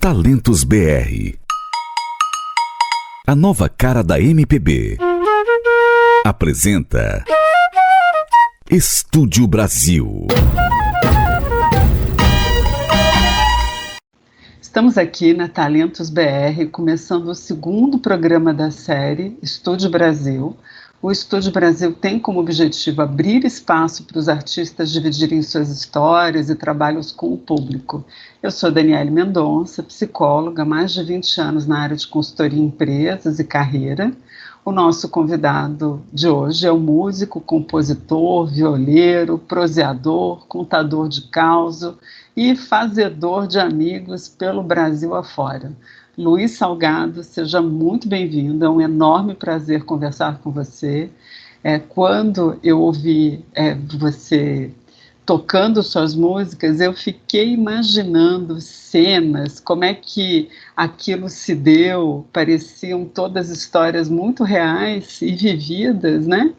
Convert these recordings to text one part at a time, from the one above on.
Talentos BR. A nova cara da MPB. Apresenta Estúdio Brasil. Estamos aqui na Talentos BR, começando o segundo programa da série Estúdio Brasil. O Estúdio Brasil tem como objetivo abrir espaço para os artistas dividirem suas histórias e trabalhos com o público. Eu sou Daniele Mendonça, psicóloga, há mais de 20 anos na área de consultoria em empresas e carreira. O nosso convidado de hoje é o músico, compositor, violeiro, proseador, contador de causo e fazedor de amigos pelo Brasil afora. Luiz Salgado, seja muito bem-vindo, é um enorme prazer conversar com você. Quando eu ouvi você tocando suas músicas, eu fiquei imaginando cenas, como é que aquilo se deu, pareciam todas histórias muito reais e vividas, né?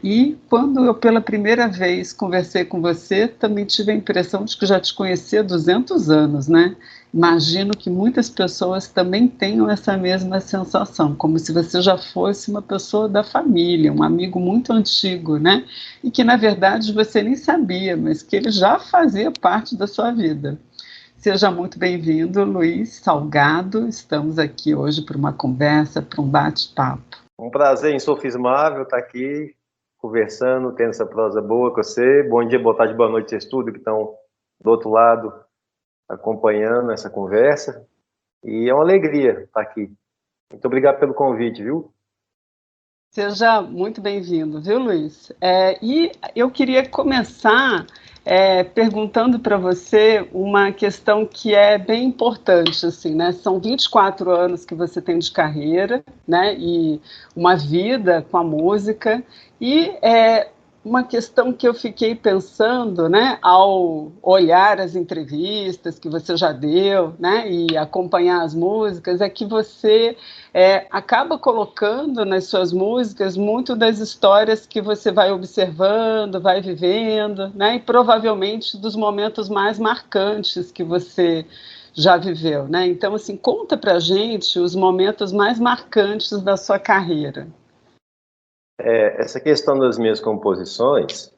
E quando eu pela primeira vez conversei com você, também tive a impressão de que já te conhecia há 200 anos, né? Imagino que muitas pessoas também tenham essa mesma sensação, como se você já fosse uma pessoa da família, um amigo muito antigo, né? E que, na verdade, você nem sabia, mas que ele já fazia parte da sua vida. Seja muito bem-vindo, Luiz Salgado. Estamos aqui hoje para uma conversa, para um bate-papo. Um prazer insofismável estar aqui, conversando, tendo essa prosa boa com você. Bom dia, boa tarde, boa noite, vocês tudo que estão do outro lado acompanhando essa conversa. E é uma alegria estar aqui. Muito obrigado pelo convite, viu? Seja muito bem-vindo, viu, Luiz? E eu queria começar perguntando para você uma questão que é bem importante, assim, né? São 24 anos que você tem de carreira, né? E uma vida com a música. E uma questão que eu fiquei pensando, né, ao olhar as entrevistas que você já deu, né, e acompanhar as músicas, é que você acaba colocando nas suas músicas muito das histórias que você vai observando, vai vivendo, né, e provavelmente dos momentos mais marcantes que você já viveu, né? Então, assim, conta pra gente os momentos mais marcantes da sua carreira. Essa questão das minhas composições,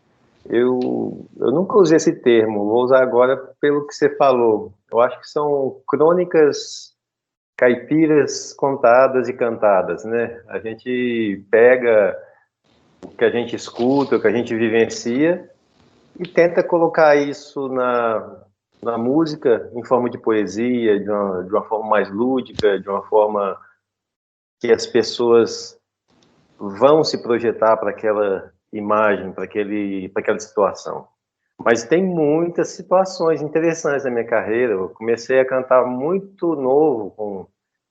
eu nunca usei esse termo, vou usar agora pelo que você falou. Eu acho que são crônicas caipiras contadas e cantadas, né? A gente pega o que a gente escuta, o que a gente vivencia e tenta colocar isso na música em forma de poesia, de uma forma mais lúdica, de uma forma que as pessoas vão se projetar para aquela imagem, para aquela situação. Mas tem muitas situações interessantes na minha carreira. Eu comecei a cantar muito novo,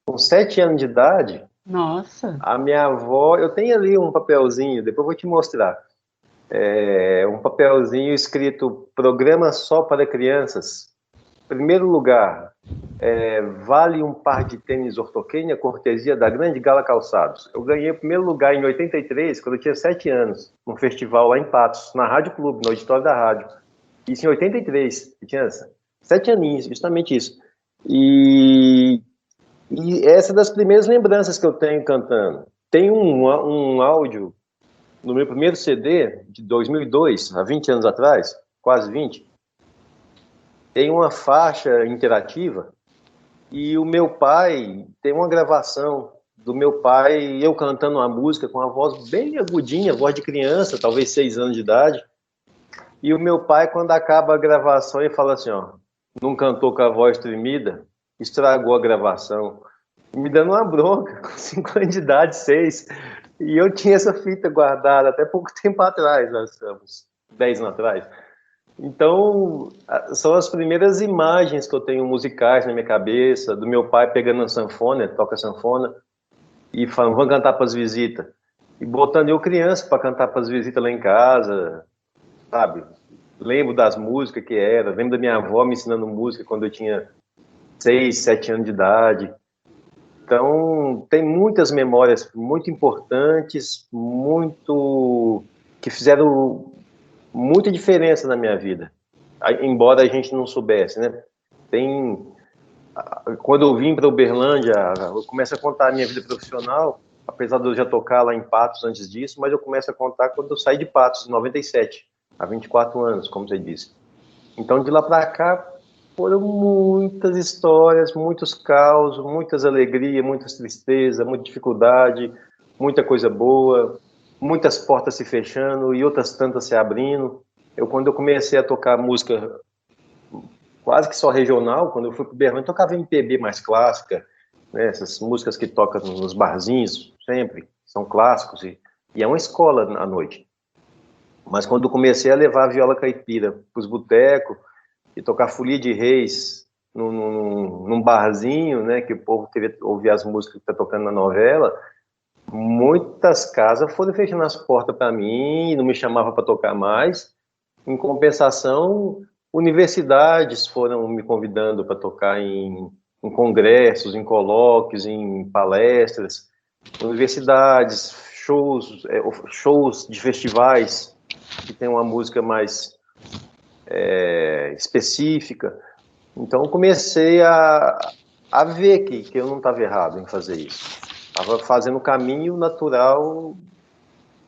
com 7 anos de idade. Nossa! A minha avó, eu tenho ali um papelzinho, depois eu vou te mostrar. Um papelzinho escrito Programa Só para Crianças. Primeiro lugar, vale um par de tênis Orthoquênia, cortesia da Grande Gala Calçados. Eu ganhei o primeiro lugar em 83, quando eu tinha 7 anos, num festival lá em Patos, na Rádio Clube, no auditório da rádio. Isso em 83, eu tinha 7 aninhos, justamente isso. E essa é das primeiras lembranças que eu tenho cantando. Tem um áudio no meu primeiro CD, de 2002, há 20 anos atrás, quase 20, tem uma faixa interativa e o meu pai tem uma gravação do meu pai, eu cantando uma música com uma voz bem agudinha, voz de criança, talvez 6 anos de idade. E o meu pai, quando acaba a gravação, ele fala assim, ó, não cantou com a voz tremida, estragou a gravação. Me dando uma bronca, com 5 anos de idade, 6. E eu tinha essa fita guardada até pouco tempo atrás, nós estamos 10 anos atrás. Então, são as primeiras imagens que eu tenho musicais na minha cabeça, do meu pai pegando a sanfona, ele toca sanfona, e falando, vamos cantar para as visitas. E botando eu criança para cantar para as visitas lá em casa, sabe? Lembro das músicas que era, lembro da minha avó me ensinando música quando eu tinha 6, 7 anos de idade. Então, tem muitas memórias muito importantes, que fizeram muita diferença na minha vida, embora a gente não soubesse, né? Quando eu vim para Uberlândia, eu começo a contar a minha vida profissional, apesar de eu já tocar lá em Patos antes disso, mas eu começo a contar quando eu saí de Patos, em 97, há 24 anos, como você disse. Então, de lá para cá, foram muitas histórias, muitos causos, muitas alegrias, muitas tristezas, muita dificuldade, muita coisa boa, muitas portas se fechando e outras tantas se abrindo. Quando eu comecei a tocar música quase que só regional, quando eu fui para o Berlim, tocava MPB mais clássica, né, essas músicas que tocam nos barzinhos, sempre, são clássicos, e é uma escola à noite. Mas quando eu comecei a levar a viola caipira para os botecos e tocar Folia de Reis num barzinho, né, que o povo queria ouvir as músicas que está tocando na novela, muitas casas foram fechando as portas para mim, não me chamavam para tocar mais. Em compensação, universidades foram me convidando para tocar em congressos, em colóquios, em palestras, universidades, shows de festivais que tem uma música mais específica. Então, comecei a ver que eu não estava errado em fazer isso. Estava fazendo o caminho natural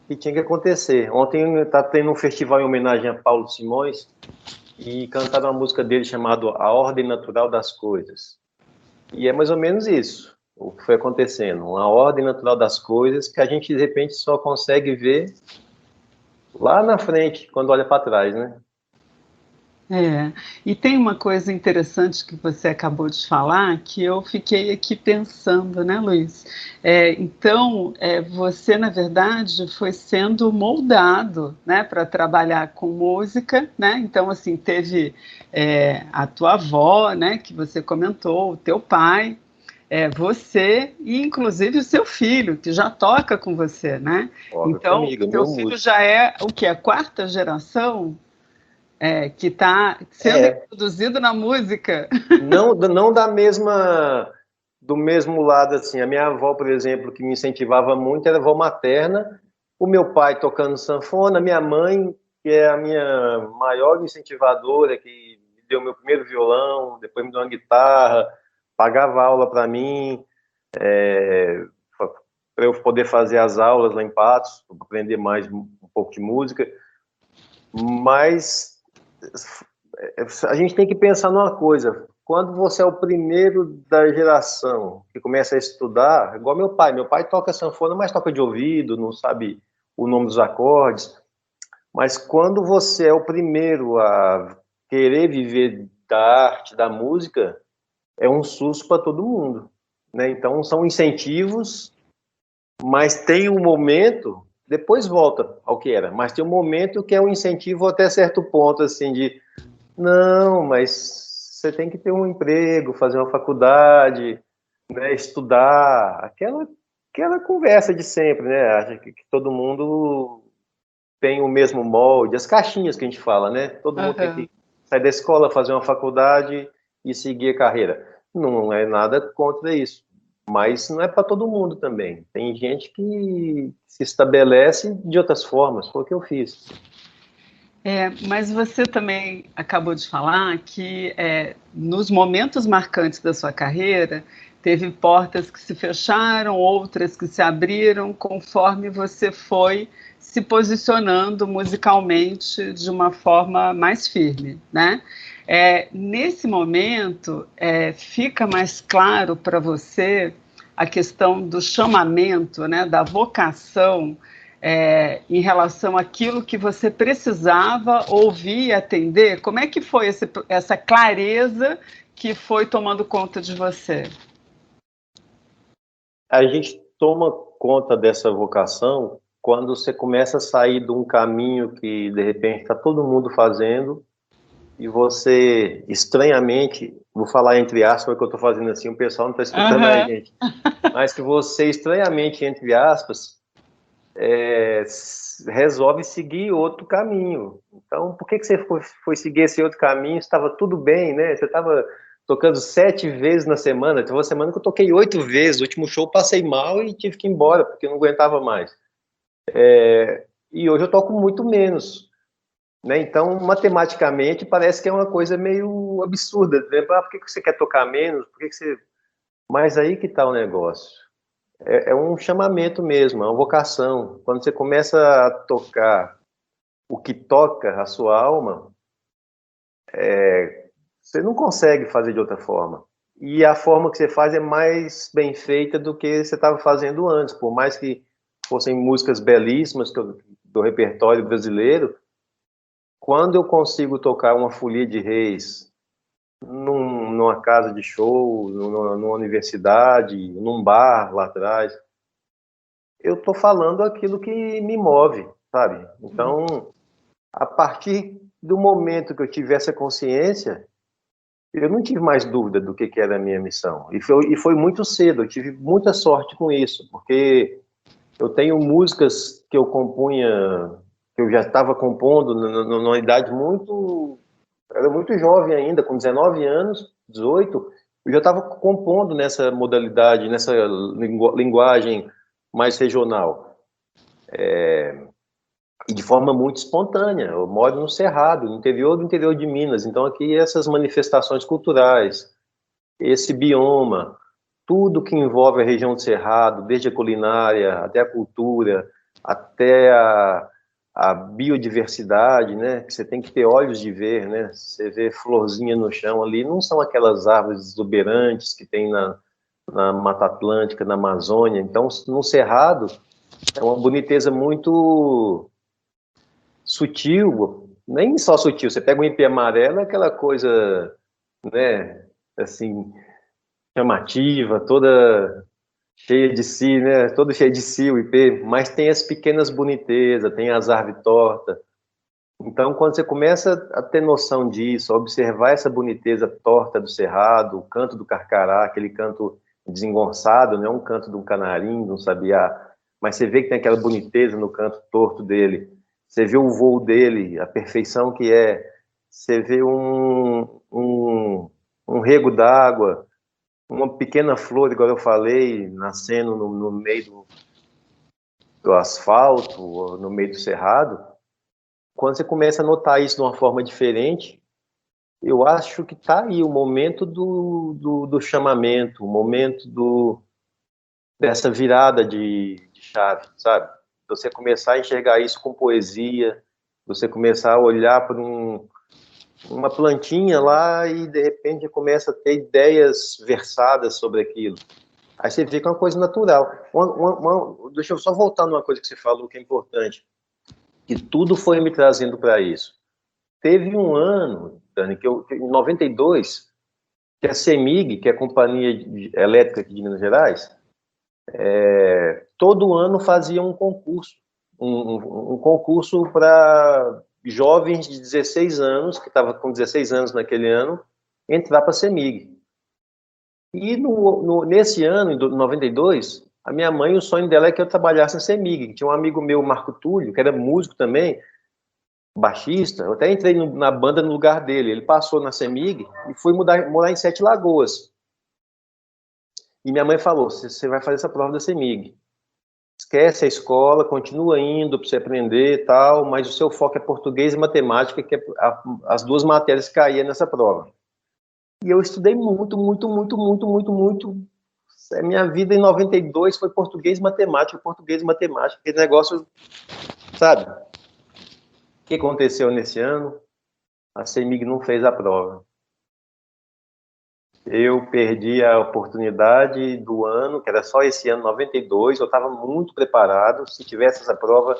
que tinha que acontecer. Ontem está tendo um festival em homenagem a Paulo Simões e cantaram uma música dele chamada A Ordem Natural das Coisas. E é mais ou menos isso, o que foi acontecendo. Uma ordem natural das coisas que a gente, de repente, só consegue ver lá na frente, quando olha para trás, né? E tem uma coisa interessante que você acabou de falar que eu fiquei aqui pensando, né, Luiz? Então, você, na verdade, foi sendo moldado, né, para trabalhar com música, né? Então, assim, teve a tua avó, né, que você comentou, o teu pai, você e, inclusive, o seu filho, que já toca com você, né? Toca Então, comigo, teu meu filho músico. já é o quê? A quarta geração? Que está sendo introduzido na música. Não do mesmo lado, assim. A minha avó, por exemplo, que me incentivava muito, era a avó materna. O meu pai tocando sanfona, minha mãe, que é a minha maior incentivadora, que me deu meu primeiro violão, depois me deu uma guitarra, pagava aula para mim, para eu poder fazer as aulas lá em Patos, para aprender mais um pouco de música. Mas a gente tem que pensar numa coisa: quando você é o primeiro da geração que começa a estudar, igual meu pai toca sanfona, mas toca de ouvido, não sabe o nome dos acordes, mas quando você é o primeiro a querer viver da arte, da música, é um susto para todo mundo, né? Então são incentivos, mas tem um momento, depois volta ao que era, mas tem um momento que é um incentivo até certo ponto, assim, de não, mas você tem que ter um emprego, fazer uma faculdade, né, estudar, aquela conversa de sempre, né? Acha que todo mundo tem o mesmo molde, as caixinhas que a gente fala, né? Todo mundo tem que sair da escola, fazer uma faculdade e seguir a carreira. Não é nada contra isso, mas não é para todo mundo também. Tem gente que se estabelece de outras formas, foi o que eu fiz. Mas você também acabou de falar que nos momentos marcantes da sua carreira, teve portas que se fecharam, outras que se abriram, conforme você foi se posicionando musicalmente de uma forma mais firme, né? Nesse momento, fica mais claro para você a questão do chamamento, né, da vocação, em relação àquilo que você precisava ouvir e atender? Como é que foi essa clareza que foi tomando conta de você? A gente toma conta dessa vocação quando você começa a sair de um caminho que, de repente, está todo mundo fazendo e você, estranhamente, vou falar entre aspas, que eu estou fazendo assim, o pessoal não está escutando a gente, mas que você, estranhamente, entre aspas, resolve seguir outro caminho. Então, por que você foi seguir esse outro caminho? Estava tudo bem, né? Você estava tocando 7 vezes na semana. Teve uma semana que eu toquei 8 vezes. O último show passei mal e tive que ir embora, porque eu não aguentava mais. E hoje eu toco muito menos. né? Então, matematicamente, parece que é uma coisa meio absurda, né? Por que você quer tocar menos? Por que você... Mas aí que está o negócio. É um chamamento mesmo, é uma vocação. Quando você começa a tocar o que toca a sua alma, você não consegue fazer de outra forma. E a forma que você faz é mais bem feita do que você estava fazendo antes. Por mais que fossem músicas belíssimas do repertório brasileiro, quando eu consigo tocar uma Folia de Reis numa casa de show, numa universidade, num bar lá atrás, eu estou falando aquilo que me move, sabe? Então, a partir do momento que eu tive essa consciência, eu não tive mais dúvida do que era a minha missão. E foi muito cedo, eu tive muita sorte com isso, porque eu tenho músicas que eu compunha, que eu já estava compondo numa idade muito... Era muito jovem ainda, com 19 anos, 18, eu já estava compondo nessa modalidade, nessa linguagem mais regional. E de forma muito espontânea. Eu moro no Cerrado, no interior do interior de Minas, então aqui essas manifestações culturais, esse bioma, tudo que envolve a região do Cerrado, desde a culinária, até a cultura, até a biodiversidade, né, que você tem que ter olhos de ver, né, você vê florzinha no chão ali, não são aquelas árvores exuberantes que tem na Mata Atlântica, na Amazônia. Então, no Cerrado, é uma boniteza muito sutil, nem só sutil, você pega um ipê amarelo, é aquela coisa, né, assim, chamativa, toda cheia de si, né, todo cheio de si o ipê, mas tem as pequenas bonitezas, tem as árvores tortas. Então, quando você começa a ter noção disso, a observar essa boniteza torta do cerrado, o canto do carcará, aquele canto desengonçado, não é um canto de um canarim, de um sabiá, mas você vê que tem aquela boniteza no canto torto dele. Você vê o voo dele, a perfeição que é. Você vê um rego d'água, uma pequena flor, igual eu falei, nascendo no meio do asfalto, ou no meio do cerrado. Quando você começa a notar isso de uma forma diferente, eu acho que está aí o momento do chamamento, o momento dessa virada de chave, sabe? Você começar a enxergar isso com poesia, você começar a olhar para uma plantinha lá e de repente começa a ter ideias versadas sobre aquilo. Aí você vê que é uma coisa natural. Deixa eu só voltar numa coisa que você falou que é importante, que tudo foi me trazendo para isso. Teve um ano, Dani, em 92, que a CEMIG, que é a Companhia Elétrica aqui de Minas Gerais, todo ano fazia um concurso, um concurso para jovens de 16 anos, que estava com 16 anos naquele ano, entrar para a CEMIG. E nesse ano, em 92, a minha mãe, o sonho dela é que eu trabalhasse na CEMIG. Tinha um amigo meu, Marco Túlio, que era músico também, baixista. Eu até entrei na banda no lugar dele. Ele passou na CEMIG e foi morar em Sete Lagoas. E minha mãe falou: você vai fazer essa prova da CEMIG. Esquece a escola, continua indo para você aprender e tal, mas o seu foco é português e matemática, que é as duas matérias que caíam nessa prova. E eu estudei muito, muito, muito, muito, muito, muito. Minha vida em 92 foi português e matemática, aquele negócio, sabe? O que aconteceu nesse ano? A CEMIG não fez a prova. Eu perdi a oportunidade do ano, que era só esse ano, 92, eu estava muito preparado. Se tivesse essa prova,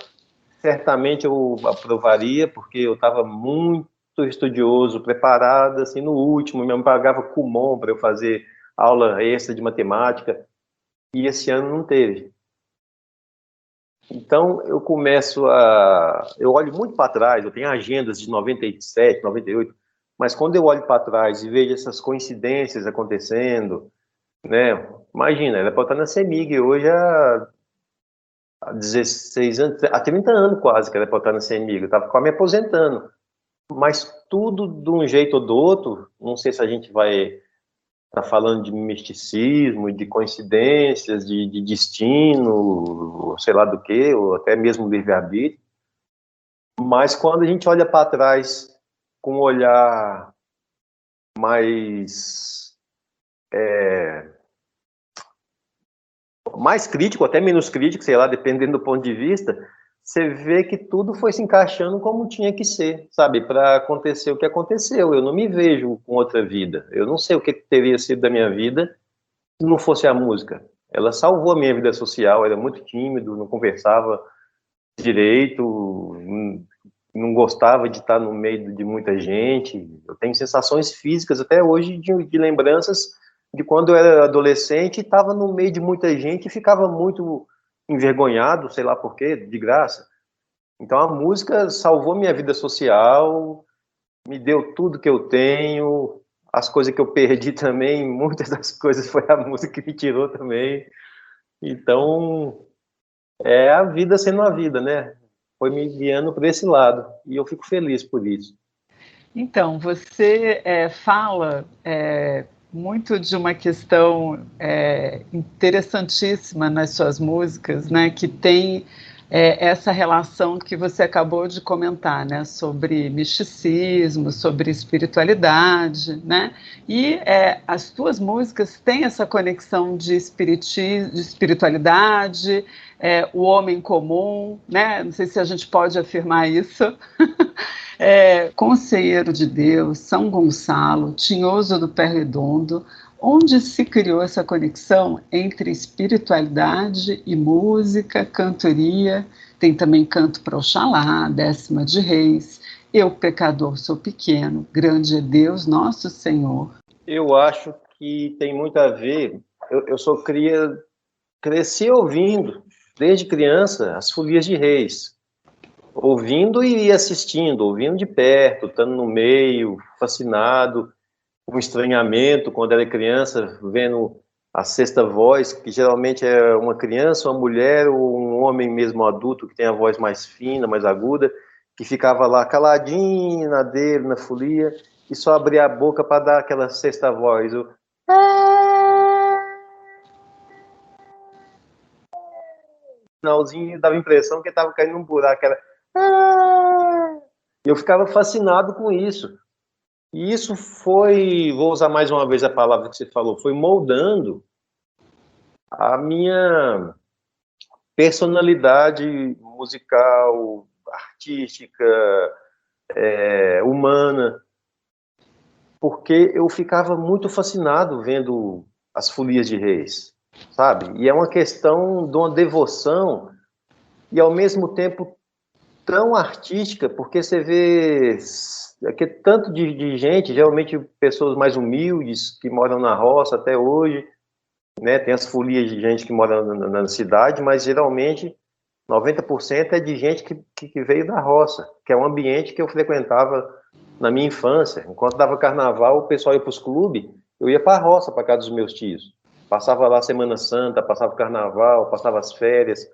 certamente eu aprovaria, porque eu estava muito estudioso, preparado, assim, no último, me pagava Kumon para eu fazer aula extra de matemática, e esse ano não teve. Então, eu olho muito para trás, eu tenho agendas de 97, 98, mas quando eu olho para trás e vejo essas coincidências acontecendo, né, imagina, ela pode estar na CEMIG hoje há 16 anos, há 30 anos quase que ela pode estar na CEMIG, eu estava quase me aposentando, mas tudo de um jeito ou do outro, não sei se a gente vai estar falando de misticismo, de coincidências, de destino, sei lá do que, ou até mesmo livre-arbítrio, Mas quando a gente olha para trás com um olhar mais crítico, até menos crítico, sei lá, dependendo do ponto de vista, você vê que tudo foi se encaixando como tinha que ser, sabe, para acontecer o que aconteceu. Eu não me vejo com outra vida. Eu não sei o que teria sido da minha vida se não fosse a música. Ela salvou a minha vida social, eu era muito tímido, não conversava direito, não gostava de estar no meio de muita gente. Eu tenho sensações físicas até hoje de lembranças de quando eu era adolescente e estava no meio de muita gente e ficava muito envergonhado, sei lá por quê, de graça. Então a música salvou minha vida social, me deu tudo que eu tenho, as coisas que eu perdi também, muitas das coisas foi a música que me tirou também. Então, é a vida sendo a vida, né? Foi me guiando para esse lado, e eu fico feliz por isso. Então, você fala muito de uma questão interessantíssima nas suas músicas, né, que tem essa relação que você acabou de comentar, né, sobre misticismo, sobre espiritualidade, né, e as tuas músicas têm essa conexão de espiritualidade, o homem comum, né, não sei se a gente pode afirmar isso, Conselheiro de Deus, São Gonçalo, Tinhoso do Pé Redondo, onde se criou essa conexão entre espiritualidade e música, cantoria, tem também canto para Oxalá, Décima de Reis, Eu Pecador Sou Pequeno, Grande é Deus Nosso Senhor. Eu acho que tem muito a ver, eu cresci ouvindo, desde criança, as Folias de Reis, ouvindo e assistindo, ouvindo de perto, estando no meio, fascinado, com estranhamento quando era criança, vendo a sexta voz, que geralmente é uma criança, uma mulher ou um homem mesmo adulto que tem a voz mais fina, mais aguda, que ficava lá caladinho na dele, na folia, e só abria a boca para dar aquela sexta voz. O finalzinho dava a impressão que estava caindo num buraco. Eu ficava fascinado com isso. E isso foi, vou usar mais uma vez a palavra que você falou, foi moldando a minha personalidade musical, artística, humana, porque eu ficava muito fascinado vendo as Folias de Reis, sabe? E é uma questão de uma devoção e, ao mesmo tempo, tão artística, porque você vê tanto de gente, geralmente pessoas mais humildes, que moram na roça até hoje, né? Tem as folias de gente que mora na cidade, mas geralmente 90% é de gente que veio da roça, que é um ambiente que eu frequentava na minha infância. Enquanto dava carnaval, o pessoal ia para os clubes, eu ia para a roça, para casa dos meus tios. Passava lá Semana Santa, passava o carnaval, passava as férias.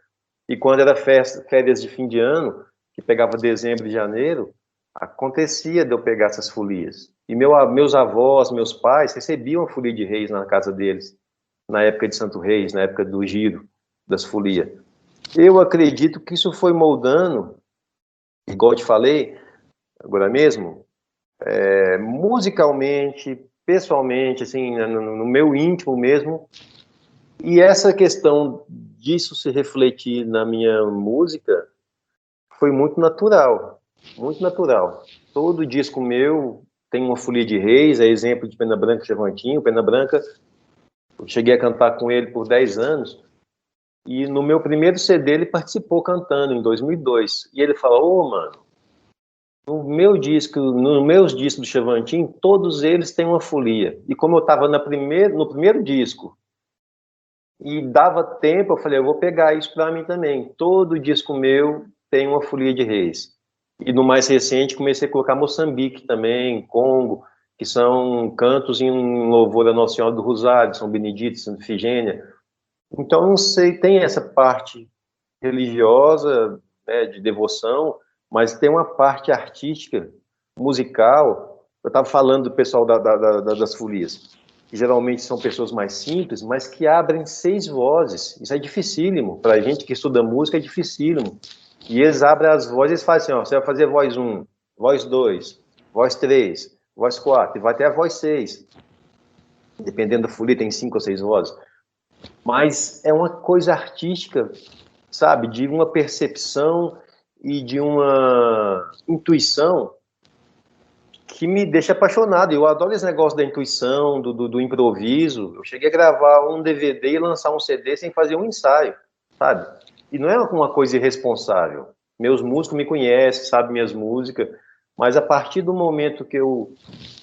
E quando era férias de fim de ano, que pegava dezembro e janeiro, acontecia de eu pegar essas folias. E meus avós, meus pais recebiam a folia de Reis na casa deles, na época de Santo Reis, na época do giro das folias. Eu acredito que isso foi moldando, igual eu te falei, agora mesmo, musicalmente, pessoalmente, assim, no meu íntimo mesmo. E essa questão disso se refletir na minha música foi muito natural, muito natural. Todo disco meu tem uma folia de Reis, é exemplo de Pena Branca e Xavantinho. Pena Branca, eu cheguei a cantar com ele por 10 anos, e no meu primeiro CD ele participou cantando, em 2002. E ele falou, mano, nos meus discos do Xavantinho, todos eles têm uma folia. E como eu estava no primeiro disco, e dava tempo, eu falei, eu vou pegar isso para mim também. Todo disco meu tem uma folia de Reis. E no mais recente comecei a colocar Moçambique também, Congo, que são cantos em louvor a Nossa Senhora do Rosário, São Benedito, Santa Ifigênia. Então, não sei, tem essa parte religiosa, né, de devoção, mas tem uma parte artística, musical. Eu estava falando do pessoal das folias, que geralmente são pessoas mais simples, mas que abrem 6 vozes. Isso é dificílimo. Para a gente que estuda música, é dificílimo. E eles abrem as vozes e fazem assim, ó, você vai fazer voz 1, voz 2, voz 3, voz 4, e vai até a voz 6. Dependendo da folia, tem 5 ou 6 vozes. Mas é uma coisa artística, sabe? De uma percepção e de uma intuição que me deixa apaixonado. Eu adoro esse negócio da intuição, do improviso. Eu cheguei a gravar um DVD e lançar um CD sem fazer um ensaio, sabe? E não é uma coisa irresponsável. Meus músicos me conhecem, sabem minhas músicas, mas a partir do momento que eu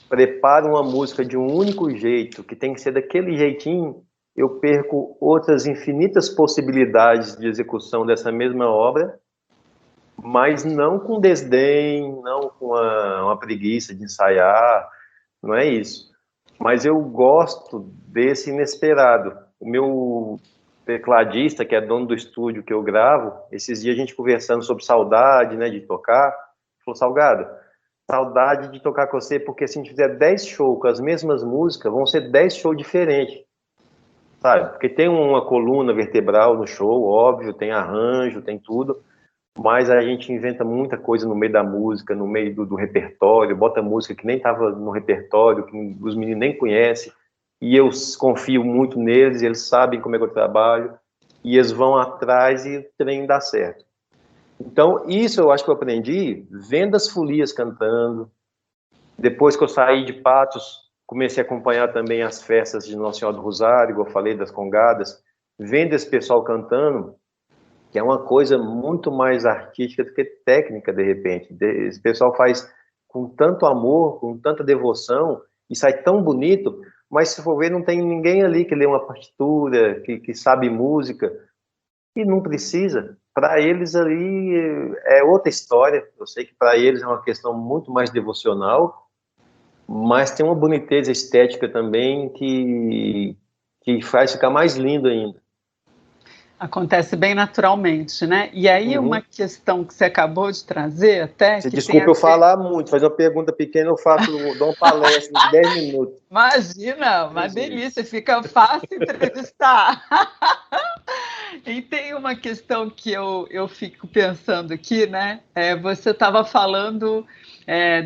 preparo uma música de um único jeito, que tem que ser daquele jeitinho, eu perco outras infinitas possibilidades de execução dessa mesma obra, mas não com desdém, não com uma preguiça de ensaiar, não é isso. Mas eu gosto desse inesperado. O meu tecladista, que é dono do estúdio que eu gravo, esses dias a gente conversando sobre saudade, né, de tocar, falou, Salgado, saudade de tocar com você, porque se a gente fizer 10 shows com as mesmas músicas, vão ser 10 shows diferentes, sabe? Porque tem uma coluna vertebral no show, óbvio, tem arranjo, tem tudo, mas a gente inventa muita coisa no meio da música, no meio do repertório, bota música que nem estava no repertório, que os meninos nem conhecem, e eu confio muito neles, eles sabem como é que eu trabalho, e eles vão atrás e o trem dá certo. Então, isso eu acho que eu aprendi vendo as folias cantando. Depois que eu saí de Patos, comecei a acompanhar também as festas de Nossa Senhora do Rosário, igual eu falei, das congadas, vendo esse pessoal cantando, que é uma coisa muito mais artística do que técnica, de repente. Esse pessoal faz com tanto amor, com tanta devoção, e sai tão bonito, mas se for ver, não tem ninguém ali que lê uma partitura, que sabe música, e não precisa. Para eles ali é outra história. Eu sei que para eles é uma questão muito mais devocional, mas tem uma boniteza estética também que faz ficar mais lindo ainda. Acontece bem naturalmente, né? E aí uma questão que você acabou de trazer até... Você que desculpa eu falar muito, fazer uma pergunta pequena, dou uma palestra de 10 minutos. Imagina, uma delícia, fica fácil entrevistar. E tem uma questão que eu fico pensando aqui, né? Você estava falando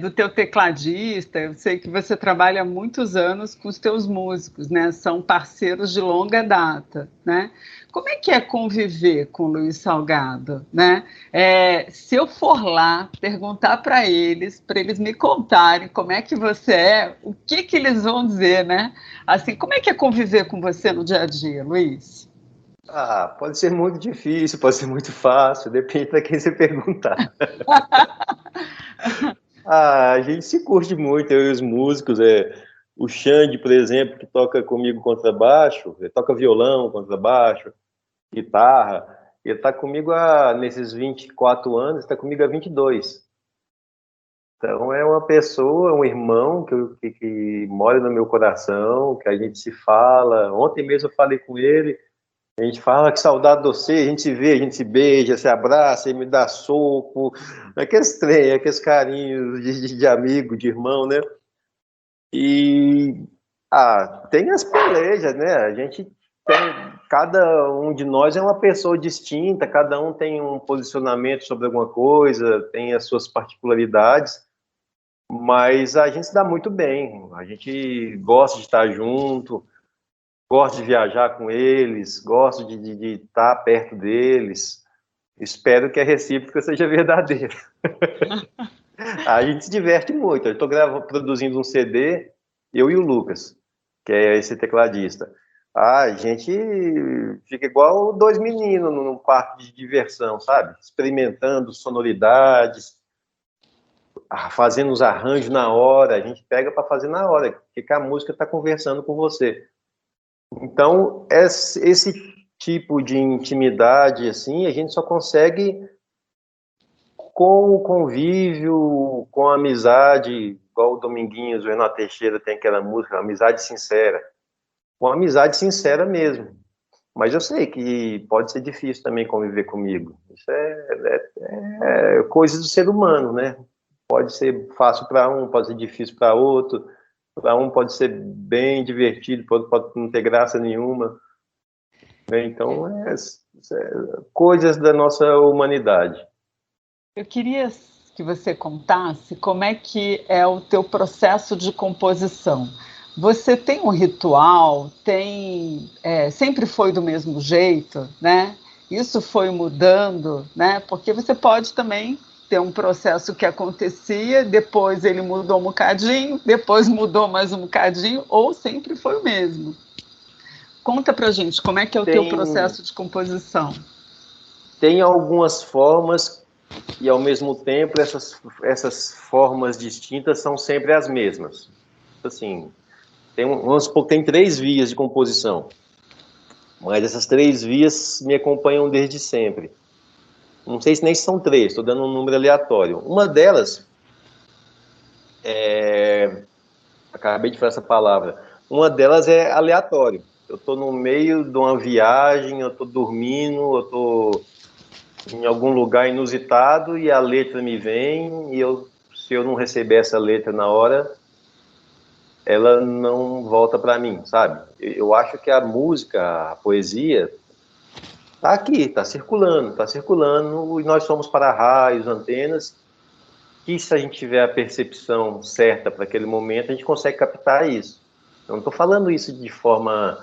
do teu tecladista, eu sei que você trabalha há muitos anos com os teus músicos, né? São parceiros de longa data, né? Como é que é conviver com o Luiz Salgado, né? Se eu for lá perguntar para eles me contarem como é que você é, o que eles vão dizer, né? Assim, como é que é conviver com você no dia a dia, Luiz? Pode ser muito difícil, pode ser muito fácil, depende de quem você perguntar. A gente se curte muito, eu e os músicos. O Xande, por exemplo, que toca comigo contrabaixo, ele toca violão, contrabaixo, guitarra. Ele está comigo nesses 24 anos, está comigo há 22. Então é uma pessoa, um irmão que mora no meu coração, que a gente se fala. Ontem mesmo eu falei com ele, a gente fala que saudade de você, a gente se vê, a gente se beija, se abraça, ele me dá soco, aqueles trem, aqueles carinhos de amigo, de irmão, né? E tem as pelejas, né? A gente cada um de nós é uma pessoa distinta, cada um tem um posicionamento sobre alguma coisa, tem as suas particularidades, mas a gente se dá muito bem, a gente gosta de estar junto, gosto de viajar com eles, gosto de estar perto deles. Espero que a recíproca seja verdadeira. A gente se diverte muito. Eu estou produzindo um CD, eu e o Lucas, que é esse tecladista. A gente fica igual dois meninos num parque de diversão, sabe? Experimentando sonoridades, fazendo os arranjos na hora. A gente pega para fazer na hora, porque a música está conversando com você. Então, esse tipo de intimidade, assim, a gente só consegue com o convívio, com a amizade, igual o Dominguinhos, o Renato Teixeira tem aquela música, amizade sincera. Uma amizade sincera mesmo. Mas eu sei que pode ser difícil também conviver comigo. Isso é coisa do ser humano, né? Pode ser fácil para um, pode ser difícil para outro. Para um pode ser bem divertido, para outro pode não ter graça nenhuma. Então, coisas da nossa humanidade. Eu queria que você contasse como é que é o teu processo de composição. Você tem um ritual? Sempre foi do mesmo jeito, né? Isso foi mudando, né? Porque você pode também ter um processo que acontecia, depois ele mudou um bocadinho, depois mudou mais um bocadinho, ou sempre foi o mesmo. Conta pra gente como é que é o teu Tem, processo de composição. tem algumas formas e, ao mesmo tempo, essas formas distintas são sempre as mesmas. Assim, vamos supor que tem 3 vias de composição, mas essas 3 vias me acompanham desde sempre. Não sei se nem são 3, estou dando um número aleatório. Uma delas, acabei de falar essa palavra, uma delas é aleatório. Eu estou no meio de uma viagem, eu estou dormindo, eu estou em algum lugar inusitado e a letra me vem e se eu não receber essa letra na hora, ela não volta para mim, sabe? Eu acho que a música, a poesia, tá aqui, tá circulando, e nós somos para-raios, antenas, que se a gente tiver a percepção certa para aquele momento, a gente consegue captar isso. Eu não estou falando isso de forma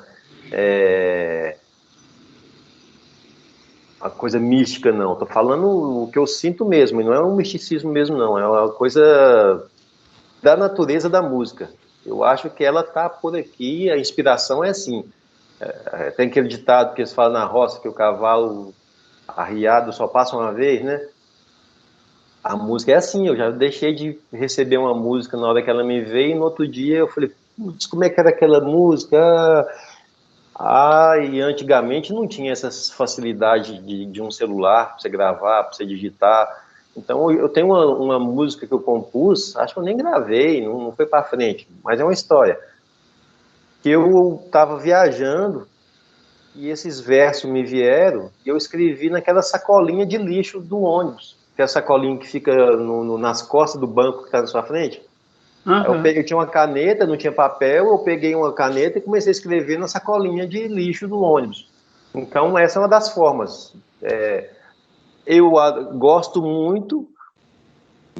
uma coisa mística, não. Estou falando o que eu sinto mesmo, e não é um misticismo mesmo, não. É uma coisa da natureza da música. Eu acho que ela está por aqui, a inspiração é assim. Tem aquele ditado que eles falam na roça, que o cavalo arriado só passa uma vez, né? A música é assim, eu já deixei de receber uma música na hora que ela me veio, e no outro dia eu falei, putz, como é que era aquela música? E antigamente não tinha essas facilidades de um celular para você gravar, para você digitar. Então eu tenho uma música que eu compus, acho que eu nem gravei, não foi para frente, mas é uma história. Que eu estava viajando e esses versos me vieram e eu escrevi naquela sacolinha de lixo do ônibus, que é a sacolinha que fica nas costas do banco que está na sua frente. Aí Uhum. eu tinha uma caneta, não tinha papel, eu peguei uma caneta e comecei a escrever na sacolinha de lixo do ônibus. Então, essa é uma das formas. Eu gosto muito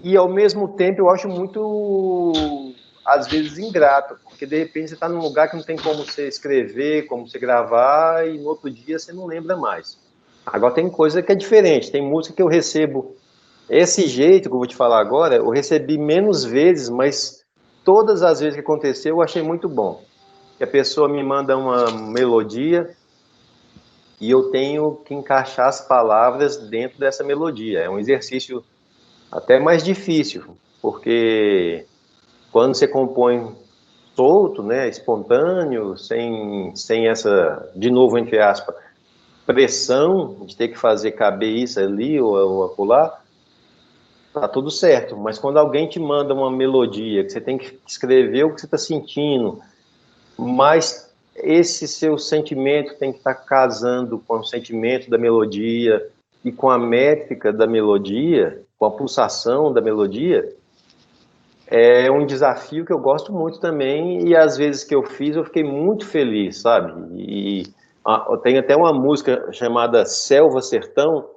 e, ao mesmo tempo, eu acho muito, às vezes, ingrato, porque, de repente, você está num lugar que não tem como você escrever, como você gravar, e no outro dia você não lembra mais. Agora, tem coisa que é diferente. Tem música que eu recebo esse jeito que eu vou te falar agora, eu recebi menos vezes, mas todas as vezes que aconteceu eu achei muito bom. Que a pessoa me manda uma melodia e eu tenho que encaixar as palavras dentro dessa melodia. É um exercício até mais difícil, porque quando você compõe solto, né, espontâneo, sem essa, de novo, entre aspas, pressão de ter que fazer caber isso ali ou acolá, tá tudo certo, mas quando alguém te manda uma melodia, que você tem que escrever o que você está sentindo, mas esse seu sentimento tem que estar casando com o sentimento da melodia e com a métrica da melodia, com a pulsação da melodia, é um desafio que eu gosto muito também, e às vezes que eu fiz eu fiquei muito feliz, sabe? Tem até uma música chamada Selva Sertão,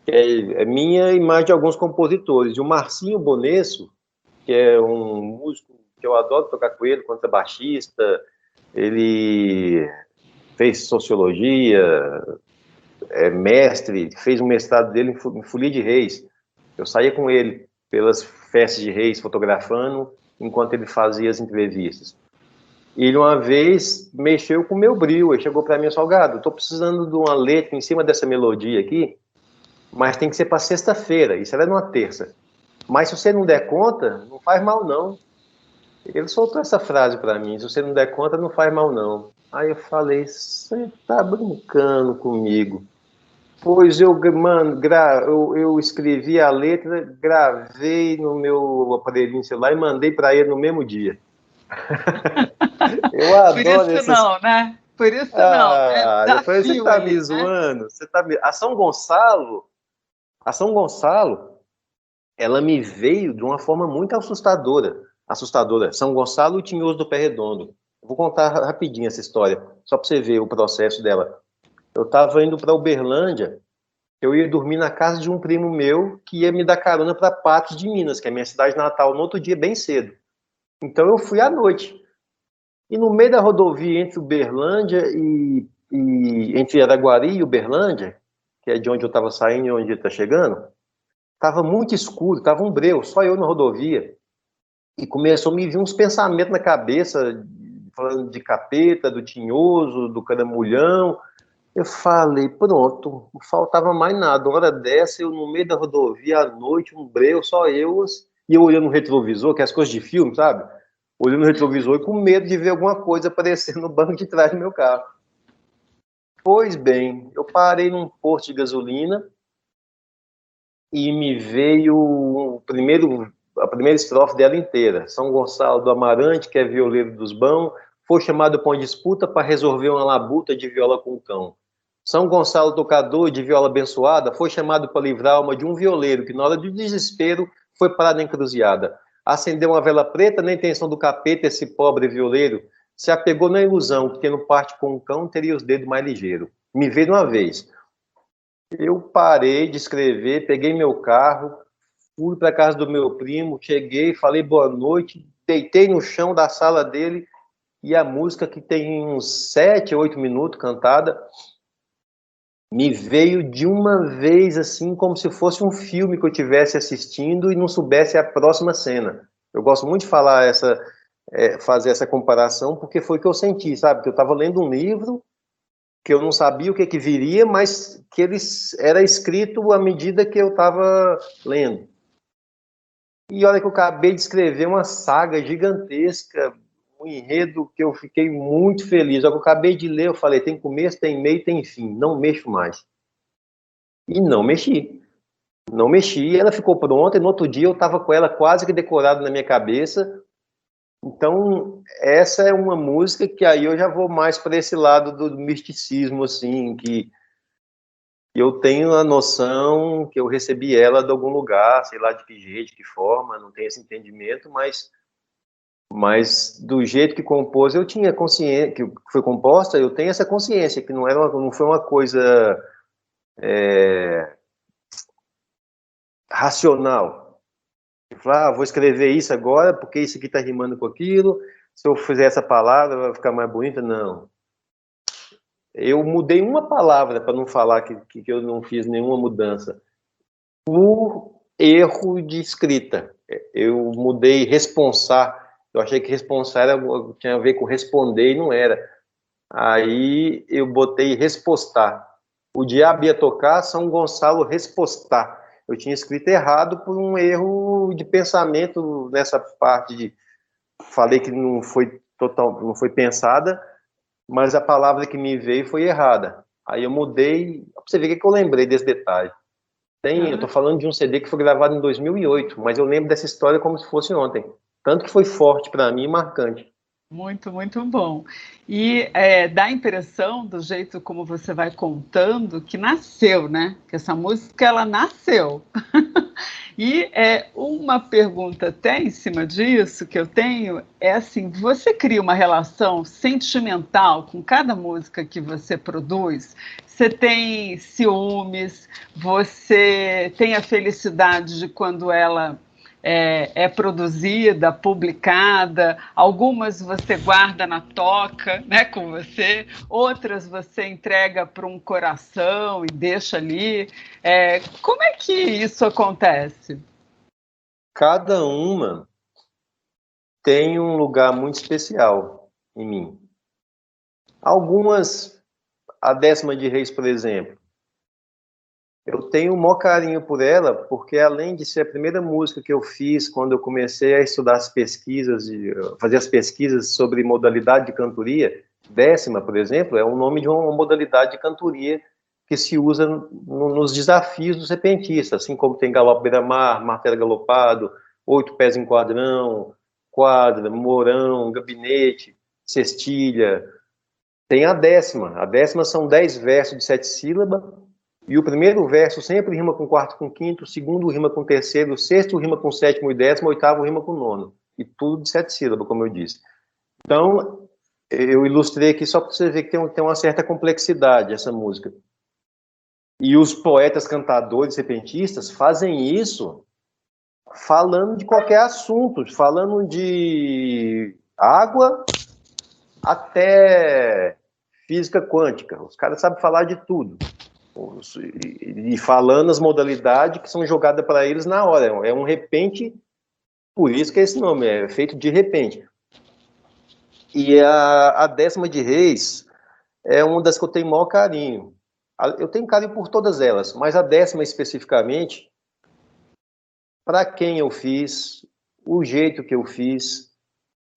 que é minha e mais de alguns compositores. E o Marcinho Bonesso, que é um músico que eu adoro tocar com ele, contrabaixista, ele fez sociologia, é mestre, fez um mestrado dele em Folia de Reis. Eu saía com ele pelas festas de Reis, fotografando, enquanto ele fazia as entrevistas. E ele uma vez mexeu com o meu brilho, ele chegou para mim, Salgado, estou precisando de uma letra em cima dessa melodia aqui, mas tem que ser para sexta-feira, isso era numa terça. Mas se você não der conta, não faz mal não. Ele soltou essa frase para mim, se você não der conta, não faz mal não. Aí eu falei, você tá brincando comigo. Pois eu escrevi a letra, gravei no meu aparelhinho celular e mandei para ele no mesmo dia. Eu Por adoro isso essas... não, né? Por isso não. É Eu falei, você desafio tá me aí, né? zoando? A São Gonçalo, ela me veio de uma forma muito assustadora. Assustadora. São Gonçalo e Tinhoso do Pé Redondo. Eu vou contar rapidinho essa história, só para você ver o processo dela. Eu estava indo para Uberlândia eu ia dormir na casa de um primo meu que ia me dar carona para Patos de Minas, que é a minha cidade natal, no outro dia, bem cedo. Então eu fui à noite. E no meio da rodovia entre Uberlândia e entre Araguari e Uberlândia, que é de onde eu estava saindo e onde ele está chegando, estava muito escuro, estava um breu, só eu na rodovia. E começou a me vir uns pensamentos na cabeça, falando de capeta, do tinhoso, do caramulhão. Eu falei, pronto, não faltava mais nada. Uma hora dessa, eu no meio da rodovia, à noite, um breu, só eu, e eu olhando no retrovisor, que é as coisas de filme, sabe? Olhando no retrovisor e com medo de ver alguma coisa aparecer no banco de trás do meu carro. Pois bem, eu parei num posto de gasolina e me veio a primeira estrofe dela inteira. São Gonçalo do Amarante, que é violeiro dos bão, foi chamado para uma disputa para resolver uma labuta de viola com cão. São Gonçalo tocador de viola abençoada foi chamado para livrar a alma de um violeiro que na hora do desespero foi parar na encruzilhada. Acendeu uma vela preta na intenção do capeta, esse pobre violeiro se apegou na ilusão que tendo parte com um cão teria os dedos mais ligeiros. Me veio de uma vez. Eu parei de escrever, peguei meu carro, fui para casa do meu primo, cheguei, falei boa noite, deitei no chão da sala dele e a música, que tem uns 7, 8 minutos cantada, me veio de uma vez, assim, como se fosse um filme que eu estivesse assistindo e não soubesse a próxima cena. Eu gosto muito de fazer essa comparação, porque foi o que eu senti, sabe? Que eu estava lendo um livro que eu não sabia o que viria, mas que ele era escrito à medida que eu estava lendo. E olha que eu acabei de escrever uma saga gigantesca, um enredo que eu fiquei muito feliz. Olha que eu acabei de ler, eu falei, tem começo, tem meio, tem fim, não mexo mais. E não mexi. Não mexi, ela ficou pronta, e no outro dia eu estava com ela quase que decorada na minha cabeça. Então, essa é uma música que aí eu já vou mais para esse lado do misticismo, assim, que eu tenho a noção que eu recebi ela de algum lugar, sei lá de que jeito, de que forma, não tenho esse entendimento, mas do jeito que compôs, eu tinha consciência, que foi composta, eu tenho essa consciência, que não foi uma coisa racional. Falar, vou escrever isso agora, porque isso aqui está rimando com aquilo, se eu fizer essa palavra vai ficar mais bonita, não. Eu mudei uma palavra para não falar que eu não fiz nenhuma mudança. Por erro de escrita. Eu mudei responsar. Eu achei que responsar tinha a ver com responder e não era. Aí eu botei respostar. O diabo ia tocar, São Gonçalo respostar. Eu tinha escrito errado por um erro de pensamento nessa parte de... Falei que não foi pensada, mas a palavra que me veio foi errada. Aí eu mudei, pra você ver o que eu lembrei desse detalhe. Eu tô falando de um CD que foi gravado em 2008, mas eu lembro dessa história como se fosse ontem. Tanto que foi forte para mim e marcante. Muito, muito bom. E dá a impressão, do jeito como você vai contando, que nasceu, né? Que essa música, ela nasceu. E uma pergunta até em cima disso que eu tenho é assim, você cria uma relação sentimental com cada música que você produz? Você tem ciúmes? Você tem a felicidade de quando ela é produzida, publicada, algumas você guarda na toca, né, com você, outras você entrega para um coração e deixa ali. Como é que isso acontece? Cada uma tem um lugar muito especial em mim. Algumas, a Décima de Reis, por exemplo, eu tenho o maior carinho por ela, porque além de ser a primeira música que eu fiz quando eu comecei a estudar as pesquisas, fazer as pesquisas sobre modalidade de cantoria, Décima, por exemplo, é o nome de uma modalidade de cantoria que se usa nos desafios dos repentistas, assim como tem galope beira-mar, martelo galopado, 8 pés em quadrão, quadra, morão, gabinete, cestilha. Tem a décima. A décima são 10 versos de 7 sílabas, e o primeiro verso sempre rima com quarto com quinto, o segundo rima com terceiro, o sexto rima com sétimo e décimo, o oitavo rima com nono. E tudo de 7 sílabas, como eu disse. Então, eu ilustrei aqui só para você ver que tem uma certa complexidade essa música. E os poetas, cantadores, repentistas fazem isso falando de qualquer assunto, falando de água até física quântica. Os caras sabem falar de tudo. E falando as modalidades que são jogadas para eles na hora. É um repente, por isso que é esse nome, é feito de repente. E a décima de Reis é uma das que eu tenho maior carinho. Eu tenho carinho por todas elas, mas a décima especificamente, para quem eu fiz, o jeito que eu fiz,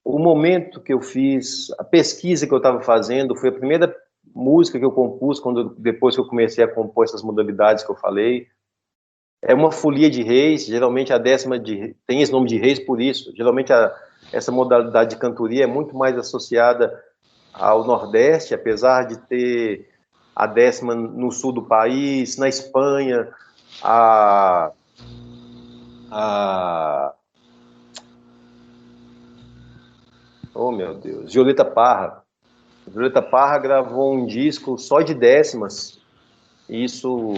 o momento que eu fiz, a pesquisa que eu estava fazendo, foi a primeira música que eu compus depois que eu comecei a compor essas modalidades que eu falei. É uma folia de reis, geralmente a décima tem esse nome de reis por isso. Geralmente essa modalidade de cantoria é muito mais associada ao Nordeste, apesar de ter a décima no sul do país, na Espanha, oh meu Deus, Violeta Parra. Violeta Parra gravou um disco só de décimas, isso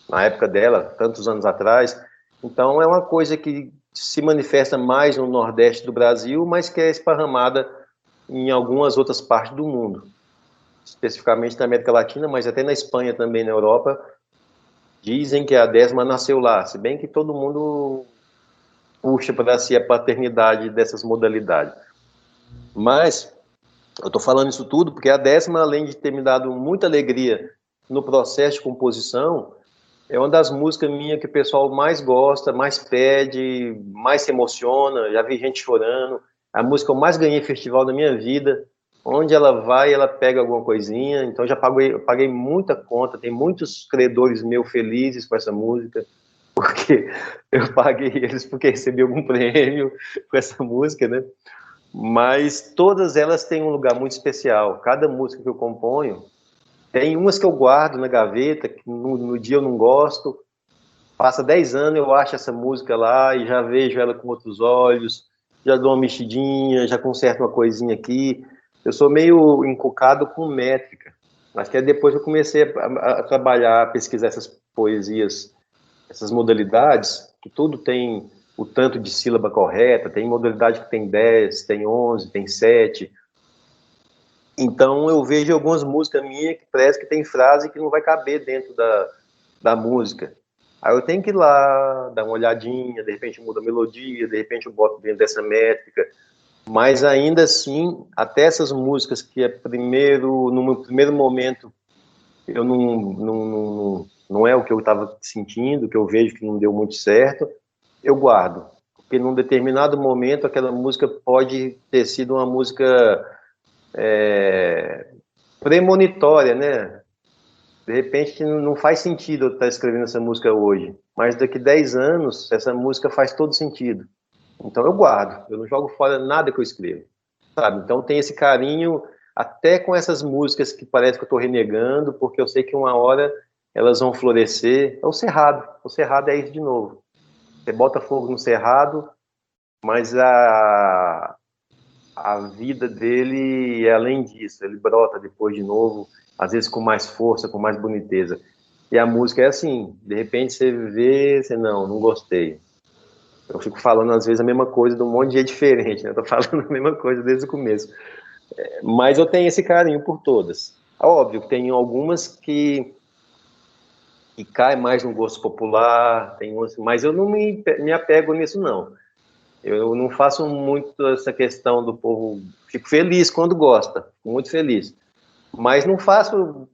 na época dela, tantos anos atrás. Então é uma coisa que se manifesta mais no Nordeste do Brasil, mas que é esparramada em algumas outras partes do mundo, especificamente na América Latina, mas até na Espanha também, na Europa. Dizem que a décima nasceu lá, se bem que todo mundo puxa para si a paternidade dessas modalidades. Mas eu estou falando isso tudo porque a décima, além de ter me dado muita alegria no processo de composição, é uma das músicas minhas que o pessoal mais gosta, mais pede, mais se emociona. Já vi gente chorando. A música que eu mais ganhei festival da minha vida. Onde ela vai, ela pega alguma coisinha. Então eu paguei muita conta. Tem muitos credores meus felizes com essa música, porque eu paguei eles porque recebi algum prêmio com essa música, né? Mas todas elas têm um lugar muito especial. Cada música que eu componho, tem umas que eu guardo na gaveta, que no dia eu não gosto. Passa 10 anos, eu acho essa música lá e já vejo ela com outros olhos, já dou uma mexidinha, já conserto uma coisinha aqui. Eu sou meio encucado com métrica. Mas que é depois que eu comecei a trabalhar, a pesquisar essas poesias, essas modalidades, que tudo tem o tanto de sílaba correta, tem modalidade que tem 10, tem 11, tem 7. Então eu vejo algumas músicas minhas que parece que tem frase que não vai caber dentro da música. Aí eu tenho que ir lá, dar uma olhadinha, de repente muda a melodia, de repente eu boto dentro dessa métrica. Mas ainda assim, até essas músicas que no meu primeiro momento, eu não é o que eu estava sentindo, que eu vejo que não deu muito certo, eu guardo. Porque num determinado momento, aquela música pode ter sido uma música premonitória, né? De repente não faz sentido eu estar escrevendo essa música hoje, mas daqui 10 anos essa música faz todo sentido. Então eu guardo, eu não jogo fora nada que eu escrevo, sabe? Então tem esse carinho até com essas músicas que parece que eu estou renegando, porque eu sei que uma hora elas vão florescer. É o cerrado é isso de novo. Você bota fogo no cerrado, mas a vida dele é além disso, ele brota depois de novo, às vezes com mais força, com mais boniteza. E a música é assim, de repente você vê, você não gostei. Eu fico falando às vezes a mesma coisa de um monte de jeito diferente, né? Eu tô falando a mesma coisa desde o começo. Mas eu tenho esse carinho por todas. Óbvio que tem algumas que cai mais no gosto popular, tem umas, mas eu não me apego nisso não. Eu não faço muito essa questão do povo. Fico feliz quando gosta, fico muito feliz. Mas não faço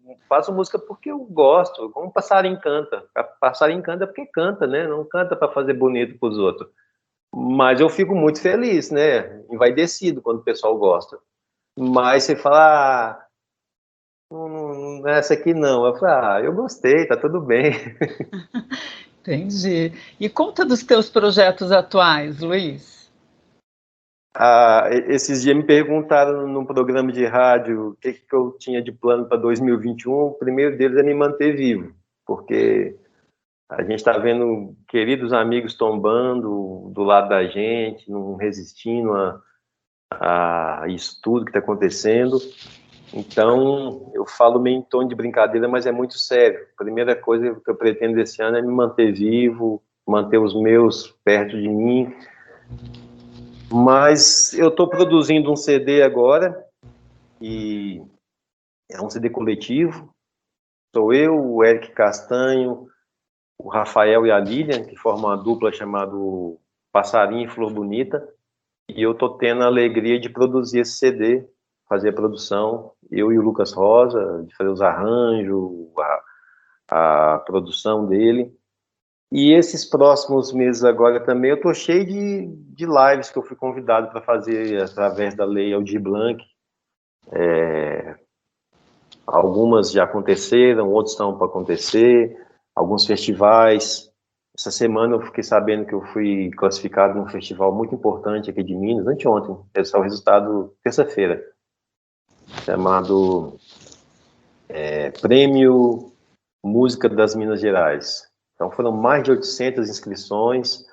música porque eu gosto. Como passarinho canta. Passarinho canta porque canta, né? Não canta para fazer bonito para os outros. Mas eu fico muito feliz, né? Envaidecido quando o pessoal gosta. Mas você fala, essa aqui não. Eu falo, eu gostei, tá tudo bem. Entendi. E conta dos teus projetos atuais, Luiz. Esses dias me perguntaram num programa de rádio o que eu tinha de plano para 2021. O primeiro deles é me manter vivo, porque a gente está vendo queridos amigos tombando do lado da gente, não resistindo a isso tudo que está acontecendo. Então, eu falo meio em tom de brincadeira, mas é muito sério. A primeira coisa que eu pretendo esse ano é me manter vivo, manter os meus perto de mim. Mas eu estou produzindo um CD agora, e é um CD coletivo. Sou eu, o Eric Castanho, o Rafael e a Lilian, que formam uma dupla chamada Passarinho e Flor Bonita. E eu estou tendo a alegria de produzir esse CD, fazer a produção, eu e o Lucas Rosa, de fazer os arranjos, a produção dele. E esses próximos meses agora também, eu estou cheio de lives que eu fui convidado para fazer através da Lei Aldir Blanc. Algumas já aconteceram, outras estão para acontecer, alguns festivais. Essa semana eu fiquei sabendo que eu fui classificado num festival muito importante aqui de Minas, anteontem, esse é o resultado terça-feira, chamado Prêmio Música das Minas Gerais. Então foram mais de 800 inscrições,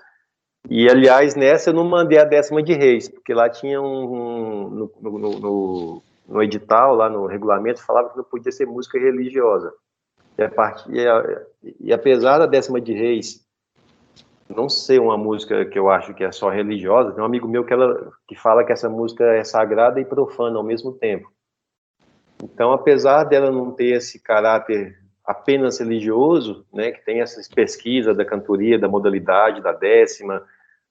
e aliás, nessa eu não mandei a 10ª de Reis, porque lá tinha no edital, lá no regulamento, falava que não podia ser música religiosa. E apesar da 10ª de Reis não ser uma música que eu acho que é só religiosa, tem um amigo meu que fala que essa música é sagrada e profana ao mesmo tempo. Então, apesar dela não ter esse caráter apenas religioso, né, que tem essas pesquisas da cantoria, da modalidade, da 10ª,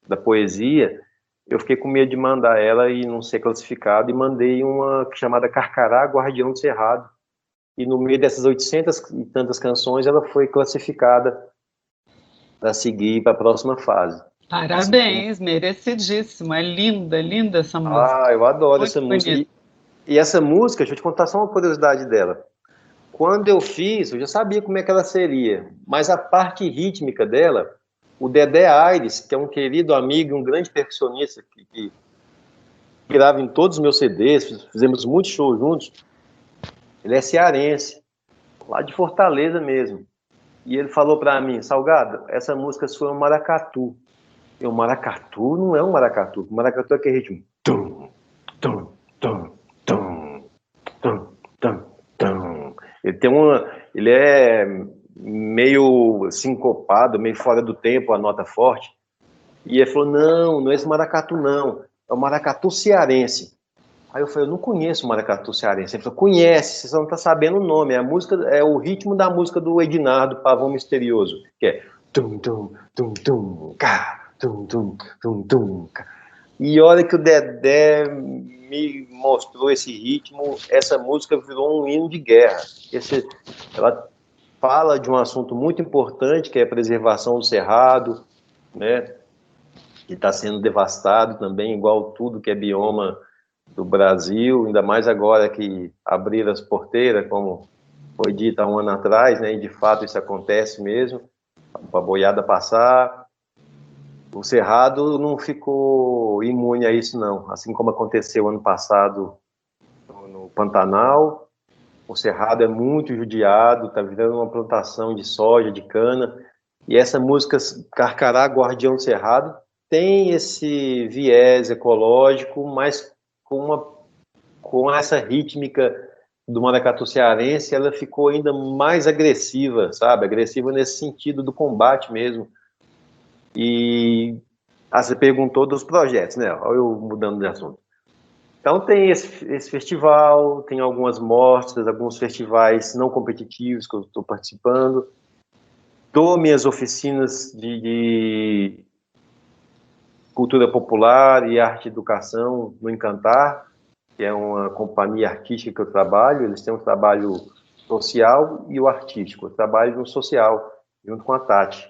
da poesia, eu fiquei com medo de mandar ela e não ser classificado, e mandei uma chamada Carcará, Guardião do Cerrado. E no meio dessas 800 e tantas canções, ela foi classificada para seguir para a próxima fase. Parabéns, merecidíssimo. É linda, linda essa música. Ah, eu adoro Muito essa música. bonita. E essa música, deixa eu te contar só uma curiosidade dela. Quando eu fiz, eu já sabia como é que ela seria, mas a parte rítmica dela, o Dedé Aires, que é um querido amigo, um grande percussionista que grava em todos os meus CDs, fizemos muitos shows juntos, ele é cearense, lá de Fortaleza mesmo. E ele falou para mim: Salgado, essa música sua é um maracatu. E o maracatu não é um maracatu. O maracatu é aquele ritmo. Tum, tum, tum, tum, tum, tum, tum. Ele é meio sincopado, meio fora do tempo, a nota forte. E ele falou: não é esse maracatu não, é o maracatu cearense. Aí eu falei: eu não conheço o maracatu cearense. Ele falou: conhece, você só não está sabendo o nome. A música é o ritmo da música do Ednardo Pavão Misterioso, que é tum tum tum tum cá, tum tum tum tum cá. E olha que o Dedé me mostrou esse ritmo, essa música virou um hino de guerra. Ela fala de um assunto muito importante, que é a preservação do cerrado, né? Que está sendo devastado também, igual tudo que é bioma do Brasil, ainda mais agora que abriram as porteiras, como foi dito há um ano atrás, né, e de fato isso acontece mesmo, para a boiada passar. O Cerrado não ficou imune a isso, não. Assim como aconteceu ano passado no Pantanal, o Cerrado é muito judiado, está virando uma plantação de soja, de cana, e essa música Carcará, Guardião do Cerrado, tem esse viés ecológico, mas com essa rítmica do maracatu cearense, ela ficou ainda mais agressiva, sabe? Agressiva nesse sentido do combate mesmo. E você perguntou dos projetos, né? Olha eu mudando de assunto. Então tem esse festival, tem algumas mostras, alguns festivais não competitivos que eu estou participando. Dou minhas oficinas de cultura popular e arte e educação no Encantar, que é uma companhia artística que eu trabalho. Eles têm um trabalho social e o artístico. Eu trabalho no social, junto com a Tati.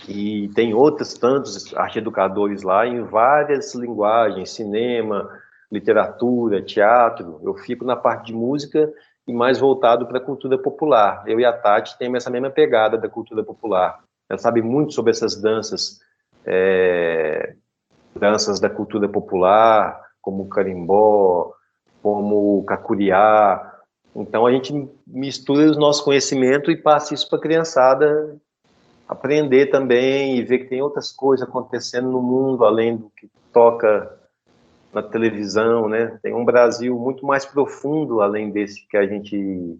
E tem outros tantos arte-educadores lá, em várias linguagens, cinema, literatura, teatro. Eu fico na parte de música e mais voltado para a cultura popular. Eu e a Tati temos essa mesma pegada da cultura popular. Ela sabe muito sobre essas danças, danças da cultura popular, como o carimbó, como o cacuriá. Então a gente mistura os nossos conhecimentos e passa isso para a criançada aprender também e ver que tem outras coisas acontecendo no mundo além do que toca na televisão, né? Tem um Brasil muito mais profundo além desse que a gente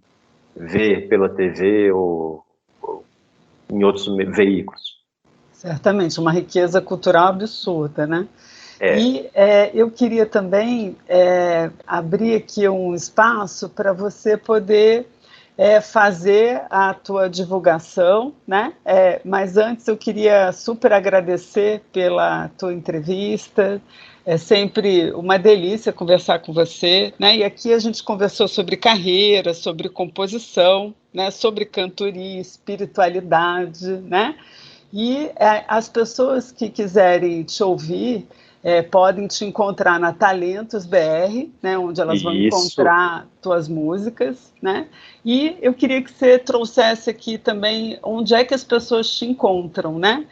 vê pela TV ou em outros veículos. Certamente, uma riqueza cultural absurda, né? É. E eu queria também abrir aqui um espaço para você poder fazer a tua divulgação, né? Mas antes eu queria super agradecer pela tua entrevista. É sempre uma delícia conversar com você, né? E aqui a gente conversou sobre carreira, sobre composição, né? Sobre cantoria, espiritualidade, né? E as pessoas que quiserem te ouvir podem te encontrar na Talentos BR, né, onde elas vão Isso. encontrar tuas músicas, né? E eu queria que você trouxesse aqui também onde é que as pessoas te encontram, né?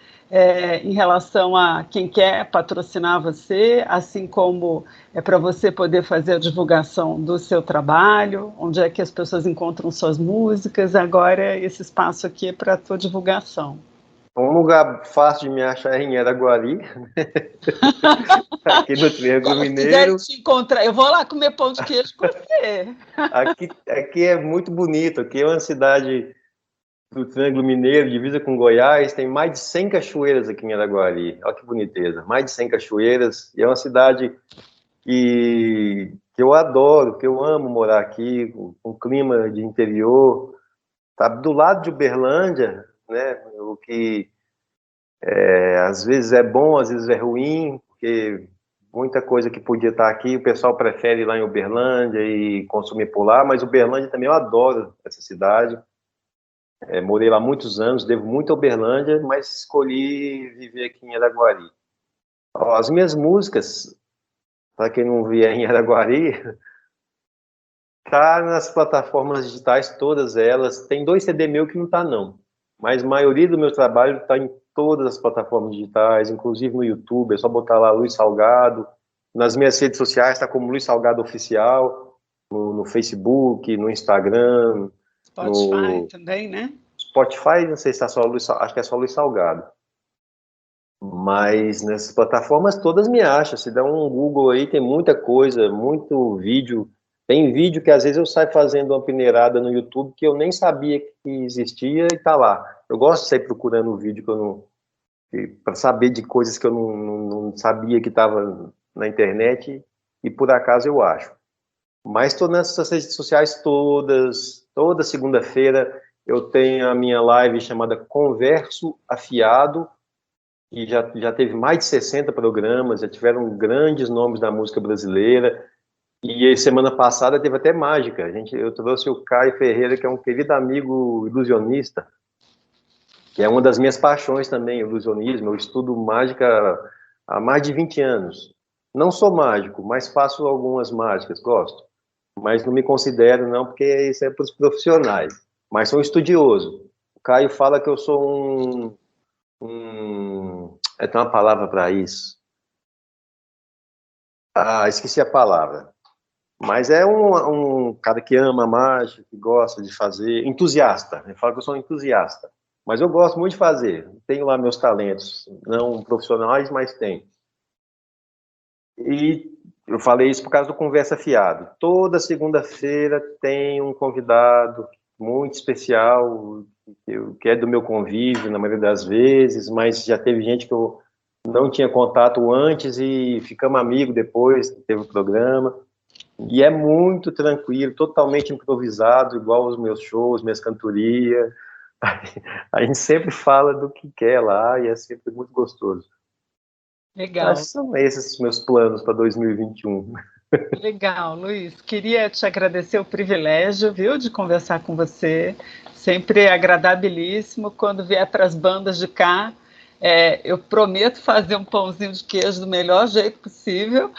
Em relação a quem quer patrocinar você, assim como para você poder fazer a divulgação do seu trabalho, onde é que as pessoas encontram suas músicas. Agora esse espaço aqui é para a tua divulgação. Um lugar fácil de me achar é em Araguari, aqui no Se Triângulo elas quiserem Mineiro. te encontrar, eu vou lá comer pão de queijo com você. Aqui é muito bonito, aqui é uma cidade do Triângulo Mineiro, divisa com Goiás, tem mais de 100 cachoeiras aqui em Araguari. Olha que boniteza, mais de 100 cachoeiras, e é uma cidade que eu adoro, que eu amo morar aqui, com clima de interior, tá do lado de Uberlândia, né, o que às vezes é bom, às vezes é ruim, porque muita coisa que podia estar aqui, o pessoal prefere ir lá em Uberlândia e consumir por lá, mas Uberlândia também eu adoro essa cidade. Morei lá muitos anos, devo muito a Uberlândia, mas escolhi viver aqui em Araguari. Ó, as minhas músicas, para quem não vier em Araguari, tá nas plataformas digitais, todas elas. Tem 2 CD meu que não tá não, mas a maioria do meu trabalho tá em todas as plataformas digitais, inclusive no YouTube, é só botar lá Luiz Salgado. Nas minhas redes sociais tá como Luiz Salgado Oficial, no Facebook, no Instagram, Spotify no também, né? Spotify, não sei se tá só Luiz, acho que é só Luiz Salgado. Mas nessas plataformas todas me acham. Se der um Google aí, tem muita coisa, muito vídeo. Tem vídeo que às vezes eu saio fazendo uma peneirada no YouTube que eu nem sabia que existia e tá lá. Eu gosto de sair procurando um vídeo que eu não, para saber de coisas que eu não sabia que estava na internet e por acaso eu acho. Mas estou nessas redes sociais todas. Toda segunda-feira eu tenho a minha live chamada Converso Afiado, e já teve mais de 60 programas, já tiveram grandes nomes da música brasileira, e semana passada teve até mágica. Eu trouxe o Caio Ferreira, que é um querido amigo ilusionista, que é uma das minhas paixões também, ilusionismo. Eu estudo mágica há mais de 20 anos. Não sou mágico, mas faço algumas mágicas, gosto. Mas não me considero, não, porque isso é para os profissionais. Mas sou estudioso. O Caio fala que eu sou tem uma palavra para isso. Ah, esqueci a palavra. Mas é um cara que ama mágica, que gosta de fazer, entusiasta. Ele fala que eu sou um entusiasta. Mas eu gosto muito de fazer. Tenho lá meus talentos, não profissionais, mas tenho. E eu falei isso por causa do Conversa Fiado. Toda segunda-feira tem um convidado muito especial, que é do meu convívio, na maioria das vezes, mas já teve gente que eu não tinha contato antes e ficamos amigos depois, teve o programa. E é muito tranquilo, totalmente improvisado, igual os meus shows, minhas cantorias. A gente sempre fala do que quer lá e é sempre muito gostoso. Acho Legal. que são esses os meus planos para 2021. Legal, Luiz. Queria te agradecer o privilégio, viu, de conversar com você. Sempre agradabilíssimo. Quando vier para as bandas de cá, eu prometo fazer um pãozinho de queijo do melhor jeito possível.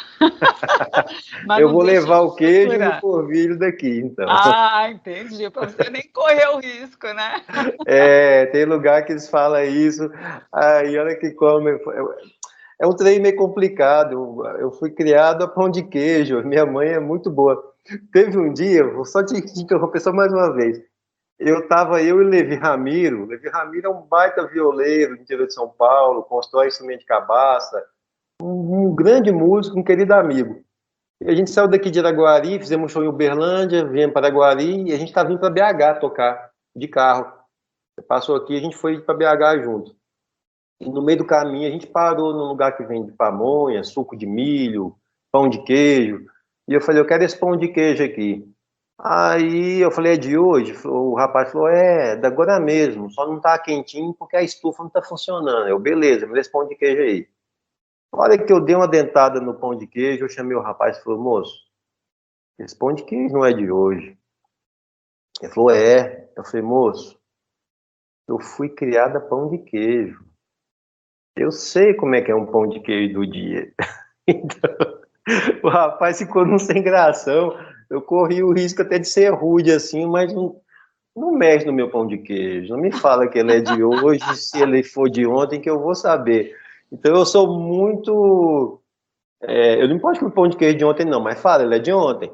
Mas Eu não vou deixa levar de o queijo e o procurar. polvilho daqui, então. Ah, entendi. Para você nem correr o risco, né? Tem lugar que eles falam isso, aí olha que come. É um trem meio complicado. Eu fui criado a pão de queijo, minha mãe é muito boa. Teve um dia, vou só te interromper só mais uma vez. Eu e Levi Ramiro. Levi Ramiro é um baita violeiro do interior de São Paulo, constrói instrumento de cabaça. um grande músico, um querido amigo. E a gente saiu daqui de Araguari, fizemos um show em Uberlândia, viemos para Araguari e a gente estava vindo para BH tocar de carro. Passou aqui, a gente foi para BH junto. E no meio do caminho a gente parou num lugar que vende pamonha, suco de milho, pão de queijo. E eu falei, eu quero esse pão de queijo aqui. Aí eu falei, é de hoje? O rapaz falou, da agora mesmo, só não tá quentinho porque a estufa não tá funcionando. Eu, beleza, me dê esse pão de queijo aí. Na hora que eu dei uma dentada no pão de queijo, eu chamei o rapaz e falei, moço, esse pão de queijo não é de hoje. Ele falou, é. Eu falei, moço, eu fui criada pão de queijo. Eu sei como é que é um pão de queijo do dia. Então, o rapaz ficou num sem gração. Eu corri o risco até de ser rude assim, mas não mexe no meu pão de queijo. Não me fala que ele é de hoje, se ele for de ontem, que eu vou saber. Então eu sou muito. Eu não posso comer pão de queijo de ontem, não, mas fala, ele é de ontem.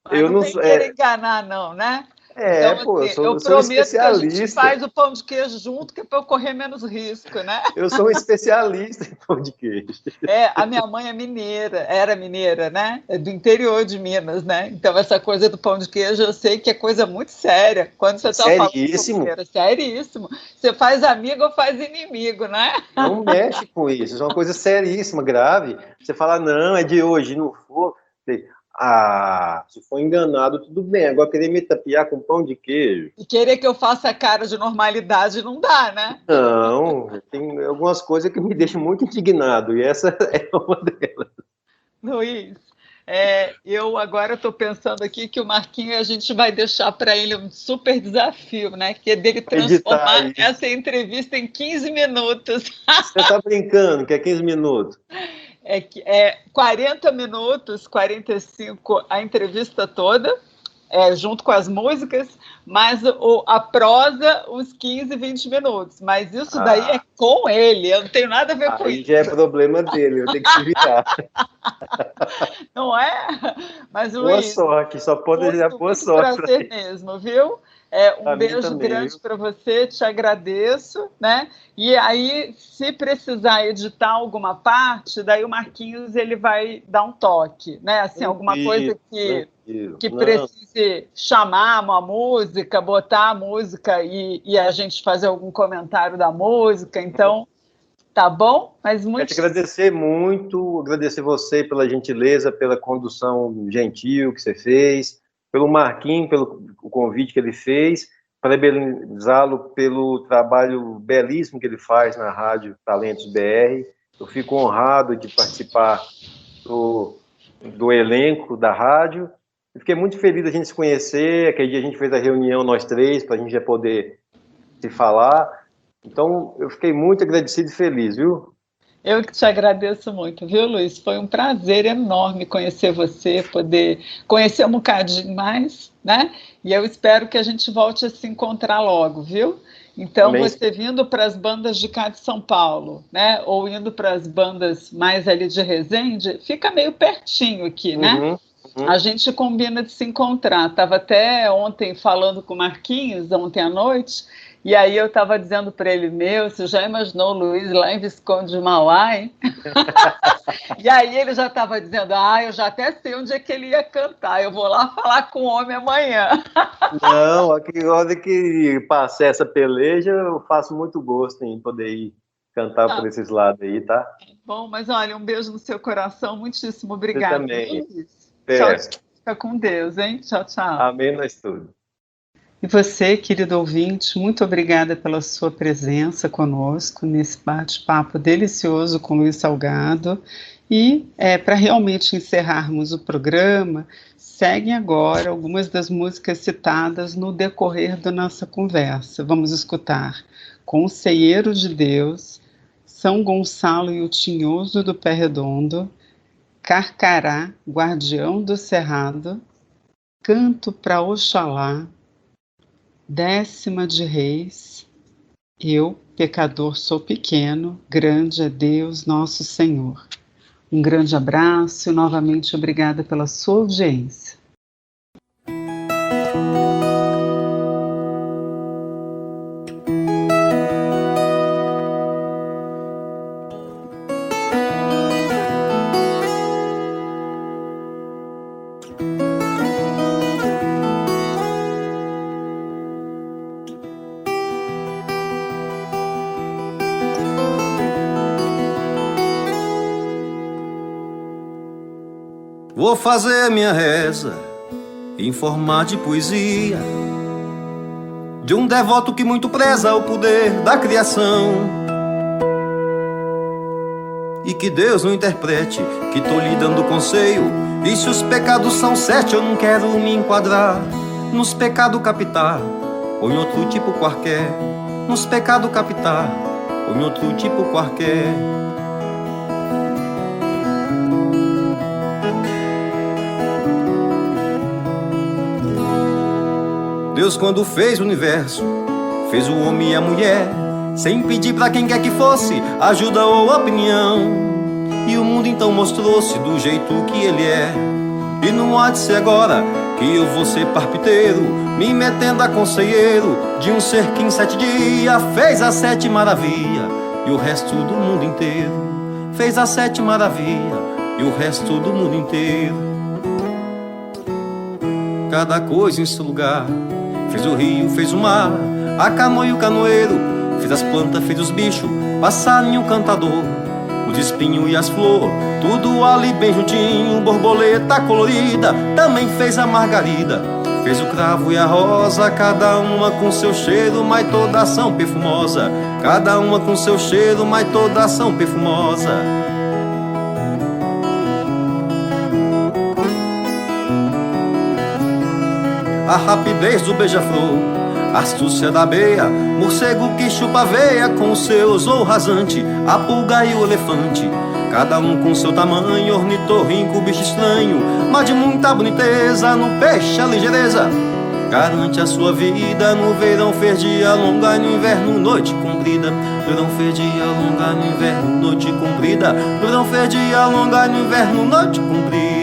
Mas Eu não não tem sou. que querer enganar, não, né? Então, Pô, assim, eu eu sou um prometo que a gente especialista. faz o pão de queijo junto, que é para eu correr menos risco, né? Eu sou um especialista em pão de queijo. A minha mãe é mineira, era mineira, né? É do interior de Minas, né? Então, essa coisa do pão de queijo, eu sei que é coisa muito séria. Quando você está falando Seríssimo. mineira, seríssimo. Você faz amigo ou faz inimigo, né? Não mexe com isso. Isso é uma coisa seríssima, grave. Você fala, não, é de hoje, não for. Se for enganado, tudo bem. Agora querer me tapear com pão de queijo. E querer que eu faça cara de normalidade não dá, né? Não, tem algumas coisas que me deixam muito indignado, e essa é uma delas. Luiz, eu agora estou pensando aqui que o Marquinhos a gente vai deixar para ele um super desafio, né? Que é dele Editar transformar isso. essa entrevista em 15 minutos. Você está brincando, que é 15 minutos. É 40 minutos, 45 a entrevista toda, junto com as músicas, mas a prosa, uns 15, 20 minutos. Mas isso daí é com ele, eu não tenho nada a ver com Aí isso. já é problema dele, eu tenho que se virar. Não é? Mas, Boa Luiz, sorte, só pode desejar muito, boa muito sorte para prazer ele. mesmo, viu? Um Para mim beijo também, grande viu? para você, te agradeço, né? E aí, se precisar editar alguma parte, daí o Marquinhos ele vai dar um toque, né? Assim, alguma coisa Tranquilo. que Não, precise chamar uma música, botar a música e a gente fazer algum comentário da música. Então, tá bom? Mas quero te muito. agradecer muito, agradecer você pela gentileza, pela condução gentil que você fez, pelo Marquinhos, pelo o convite que ele fez, parabenizá-lo pelo trabalho belíssimo que ele faz na Rádio Talentos BR. Eu fico honrado de participar do elenco da rádio. Eu fiquei muito feliz da gente se conhecer. Aquele dia a gente fez a reunião, nós três, para a gente já poder se falar. Então, eu fiquei muito agradecido e feliz, viu? Eu que te agradeço muito, viu, Luiz? Foi um prazer enorme conhecer você, poder conhecer um bocadinho mais, né? E eu espero que a gente volte a se encontrar logo, viu? Então, Também. você vindo para as bandas de cá de São Paulo, né? Ou indo para as bandas mais ali de Resende, fica meio pertinho aqui, né? A gente combina de se encontrar. Estava até ontem falando com o Marquinhos, ontem à noite, e aí eu estava dizendo para ele, você já imaginou o Luiz lá em Visconde de Mauá, hein? E aí ele já estava dizendo, eu já até sei onde é que ele ia cantar, eu vou lá falar com o homem amanhã. Não, a hora que passar essa peleja, eu faço muito gosto em poder ir cantar por esses lados aí, tá? Bom, mas olha, um beijo no seu coração, muitíssimo Você obrigada, viu, também. Luiz? Tchau, tchau. Certo. Fica com Deus, hein? Tchau, tchau. Amém, nós tudo. E você, querido ouvinte, muito obrigada pela sua presença conosco nesse bate-papo delicioso com Luiz Salgado. E para realmente encerrarmos o programa, seguem agora algumas das músicas citadas no decorrer da nossa conversa. Vamos escutar Conselheiro de Deus, São Gonçalo e o Tinhoso do Pé Redondo, Carcará, Guardião do Cerrado, Canto para Oxalá, Décima de Reis, eu, pecador, sou pequeno, grande é Deus nosso Senhor. Um grande abraço e novamente obrigada pela sua audiência. Vou fazer minha reza em forma de poesia, de um devoto que muito preza o poder da criação. E que Deus não interprete que tô lhe dando conselho. E se os pecados são 7, eu não quero me enquadrar nos pecados capital ou em outro tipo qualquer. Nos pecados capital ou em outro tipo qualquer. Deus, quando fez o universo, fez o homem e a mulher, sem pedir pra quem quer que fosse ajuda ou opinião. E o mundo então mostrou-se do jeito que ele é. E não há de ser agora que eu vou ser parpiteiro, me metendo a conselheiro de um ser que em 7 dias fez as 7 maravilhas e o resto do mundo inteiro. Fez as 7 maravilhas e o resto do mundo inteiro. Cada coisa em seu lugar. Fez o rio, fez o mar, a canoa e o canoeiro. Fez as plantas, fez os bichos, passarinho, cantador, os espinhos e as flores, tudo ali bem juntinho. Borboleta colorida, também fez a margarida. Fez o cravo e a rosa, cada uma com seu cheiro, mas todas são perfumosa. Cada uma com seu cheiro, mas todas são perfumosa. A rapidez do beija-flor, a astúcia da abelha, morcego que chupa aveia com o seu zoo rasante, a pulga e o elefante, cada um com seu tamanho, ornitorrinco, bicho estranho, mas de muita boniteza, no peixe a ligeireza garante a sua vida. No verão fez dia longa, no inverno noite comprida. No verão fez dia longa, no inverno noite comprida. No verão fez dia longa, no inverno noite comprida.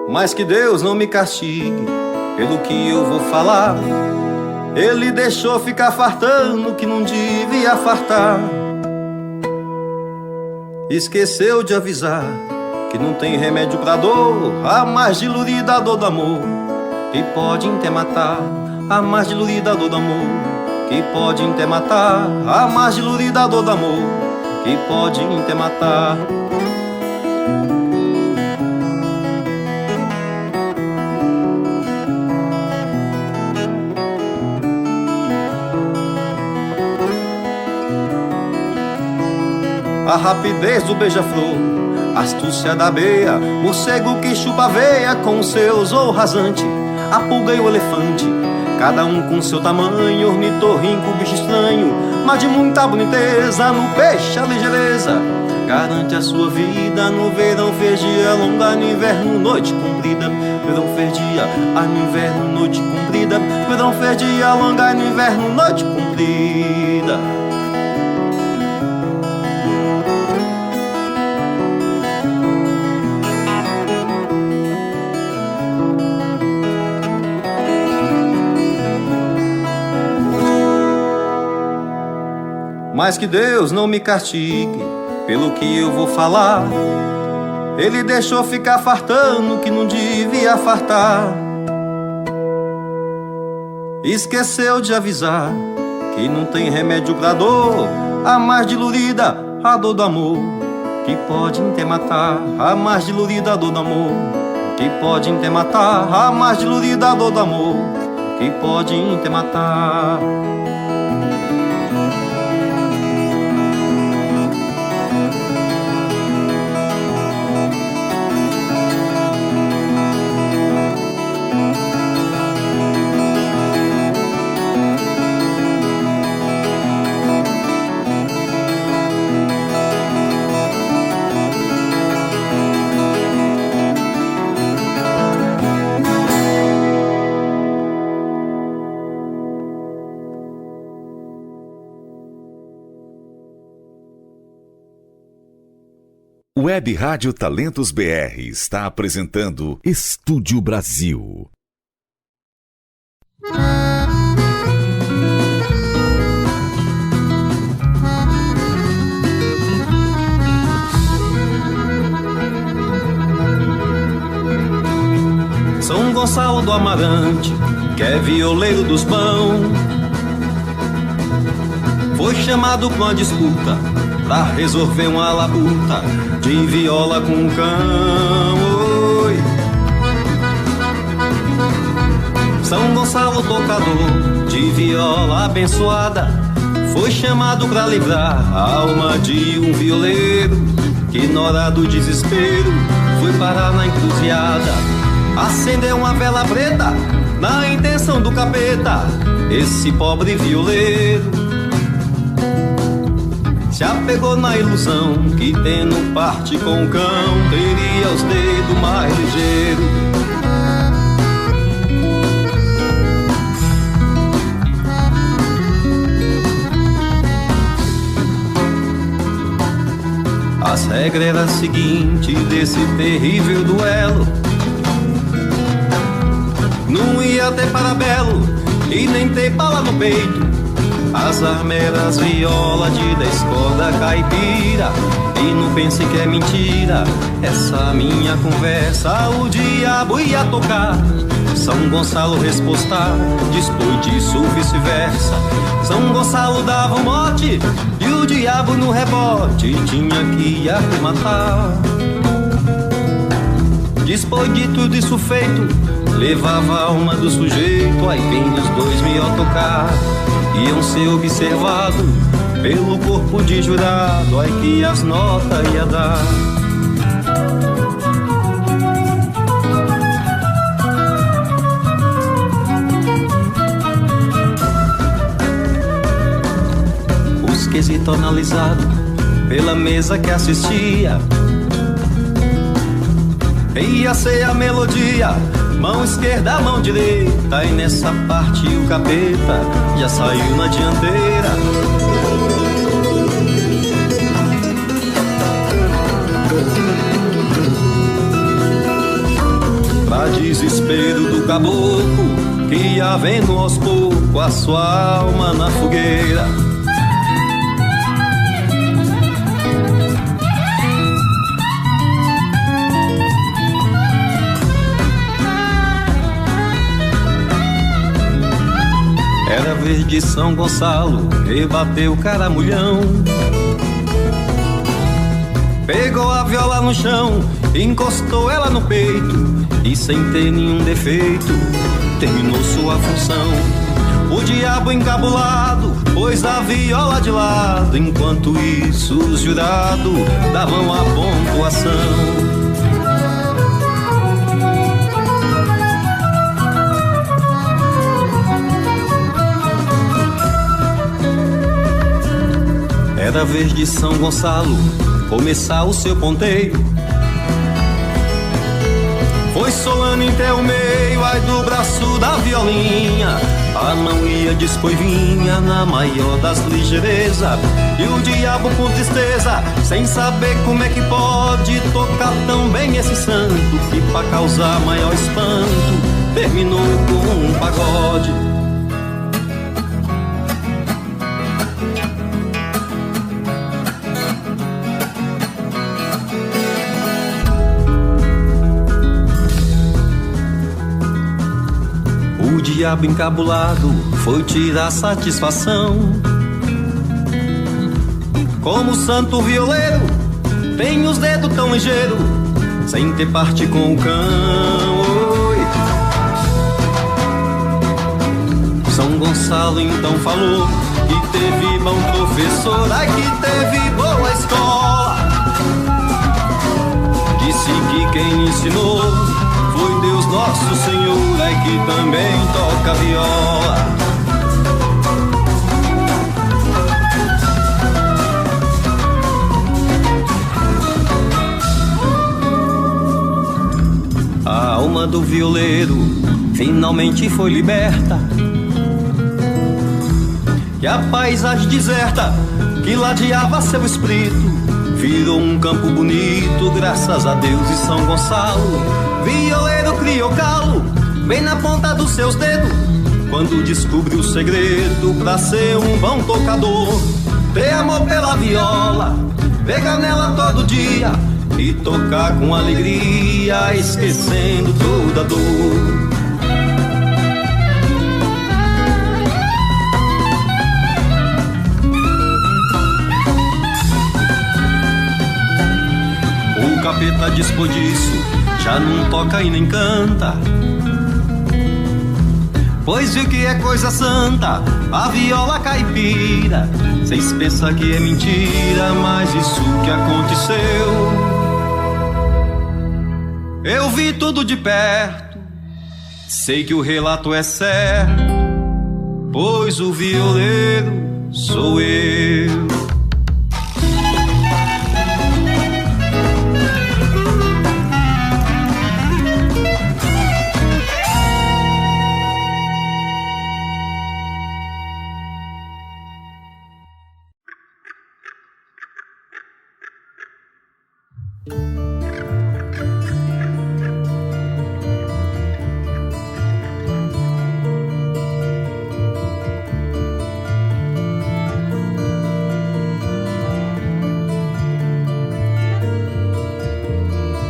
Mas que Deus não me castigue pelo que eu vou falar. Ele deixou ficar fartando que não devia fartar. Esqueceu de avisar que não tem remédio pra dor, a mais dilurida dor do amor que pode até matar. A mais dilurida dor do amor que pode até matar. A mais dilurida dor do amor que pode até matar. A rapidez do beija-flor, a astúcia da abelha, morcego que chupa aveia com o seu zoo rasante, a pulga e o elefante, cada um com seu tamanho, ornitorrinco, bicho estranho, mas de muita boniteza, no peixe a ligeireza garante a sua vida. No verão fez dia longa, no inverno noite comprida. No verão fez dia, no inverno noite comprida. No verão fez dia longa, no inverno noite comprida. Mas que Deus não me castigue pelo que eu vou falar. Ele deixou ficar fartando que não devia fartar. Esqueceu de avisar que não tem remédio pra dor, a mais dilurida, a dor do amor que pode até matar. A mais dilurida, a dor do amor que pode até matar. A mais dilurida, a dor do amor que pode até matar. Web Rádio Talentos BR está apresentando Estúdio Brasil. São Gonçalo do Amarante, que é violeiro dos pão, foi chamado pra uma disputa, pra resolver uma labuta de viola com cão. Oi. São Gonçalo tocador de viola abençoada, foi chamado pra livrar a alma de um violeiro que na hora do desespero foi parar na encruzilhada, acendeu uma vela preta na intenção do capeta. Esse pobre violeiro se apegou na ilusão que tendo parte com o cão teria os dedos mais ligeiros. As regras eram as seguintes desse terrível duelo: não ia ter parabelo e nem ter bala no peito. As armeras viola de 10 cordas caipira, e não pense que é mentira essa minha conversa. O diabo ia tocar, São Gonçalo respostar, depois disso vice-versa. São Gonçalo dava um mote e o diabo no rebote tinha que arrematar. Depois de tudo isso feito, levava a alma do sujeito, aí vem os dois me tocar. Iam ser observados pelo corpo de jurado, aí que as notas ia dar. Os quesitos analisados pela mesa que assistia, ia ser a melodia, mão esquerda, mão direita, e nessa parte o capeta já saiu na dianteira. Pra desespero do caboclo, que ia vendo aos poucos a sua alma na fogueira. Era vez de São Gonçalo, rebateu o caramulhão, pegou a viola no chão, encostou ela no peito, e sem ter nenhum defeito, terminou sua função. O diabo encabulado pôs a viola de lado, enquanto isso os jurados davam a pontuação. Era vez de São Gonçalo começar o seu ponteio, foi solano até o meio, ai do braço da violinha, a mão ia depois vinha na maior das ligeirezas, e o diabo com tristeza, sem saber como é que pode tocar tão bem esse santo, que pra causar maior espanto, terminou com um pagode. O diabo encabulado foi tirar satisfação. Como o santo violeiro tem os dedos tão ligeiros, sem ter parte com o cão. Oi. São Gonçalo então falou que teve bom professor, ai que teve boa escola. Disse que quem ensinou foi Deus Nosso Senhor, ai que também toca viola. A alma do violeiro finalmente foi liberta, e a paisagem deserta que ladeava seu espírito virou um campo bonito, graças a Deus e São Gonçalo. Violeiro criou calo bem na ponta dos seus dedos, quando descobriu o segredo pra ser um bom tocador. Ter amor pela viola, pegar nela todo dia, e tocar com alegria, esquecendo toda a dor. O capeta dispôs disso, já não toca e nem canta, pois viu que é coisa santa a viola caipira. Cês pensam que é mentira, mas isso que aconteceu eu vi tudo de perto. Sei que o relato é certo, pois o violeiro sou eu.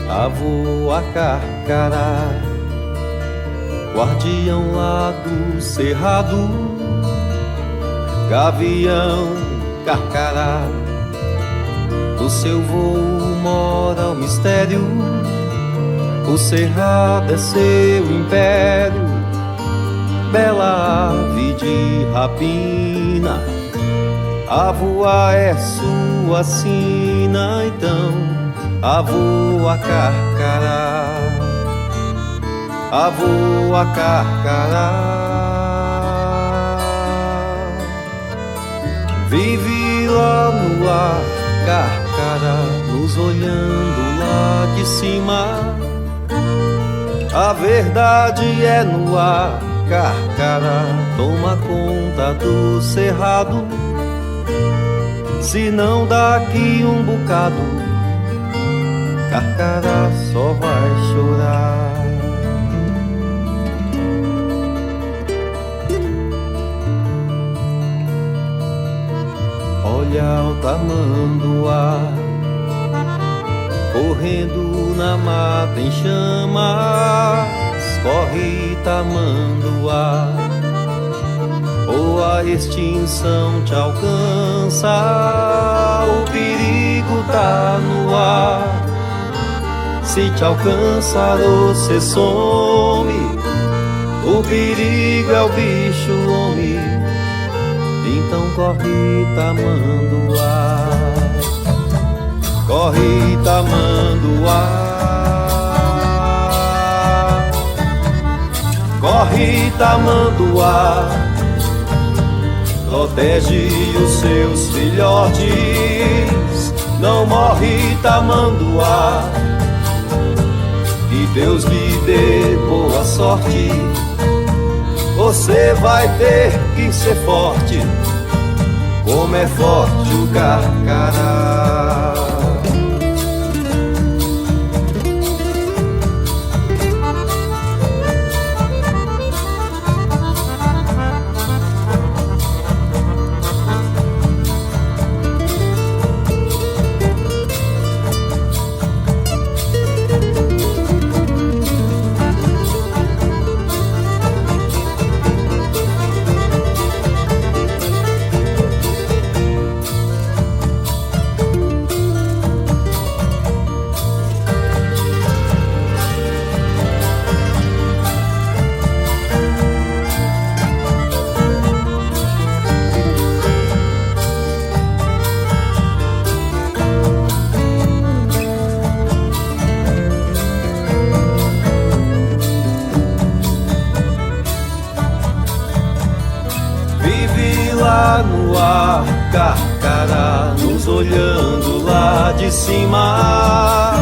Avô a Carcará, guardião lá do cerrado, gavião Carcará, no seu voo mora o mistério. O cerrado é seu império, bela ave de rapina, a voar é sua sina. Então avô a Carcará, avô a Carcará, vive lá no ar, Carcará, nos olhando lá de cima. A verdade é no ar, Carcará, toma conta do cerrado. Se não daqui um bocado, Carcará só vai chorar. Olha o tamanduá, correndo na mata em chamas. Corre tamanduá, ou a extinção te alcança. O perigo tá no ar, se te alcançar você some. O perigo é o bicho homem, então corre tamanduá, corre tamanduá, corre tamanduá, protege os seus filhotes. Não morre tamanduá, que Deus lhe dê boa sorte. Você vai ter que ser forte, como é forte o Carcará. Carcará, nos olhando lá de cima.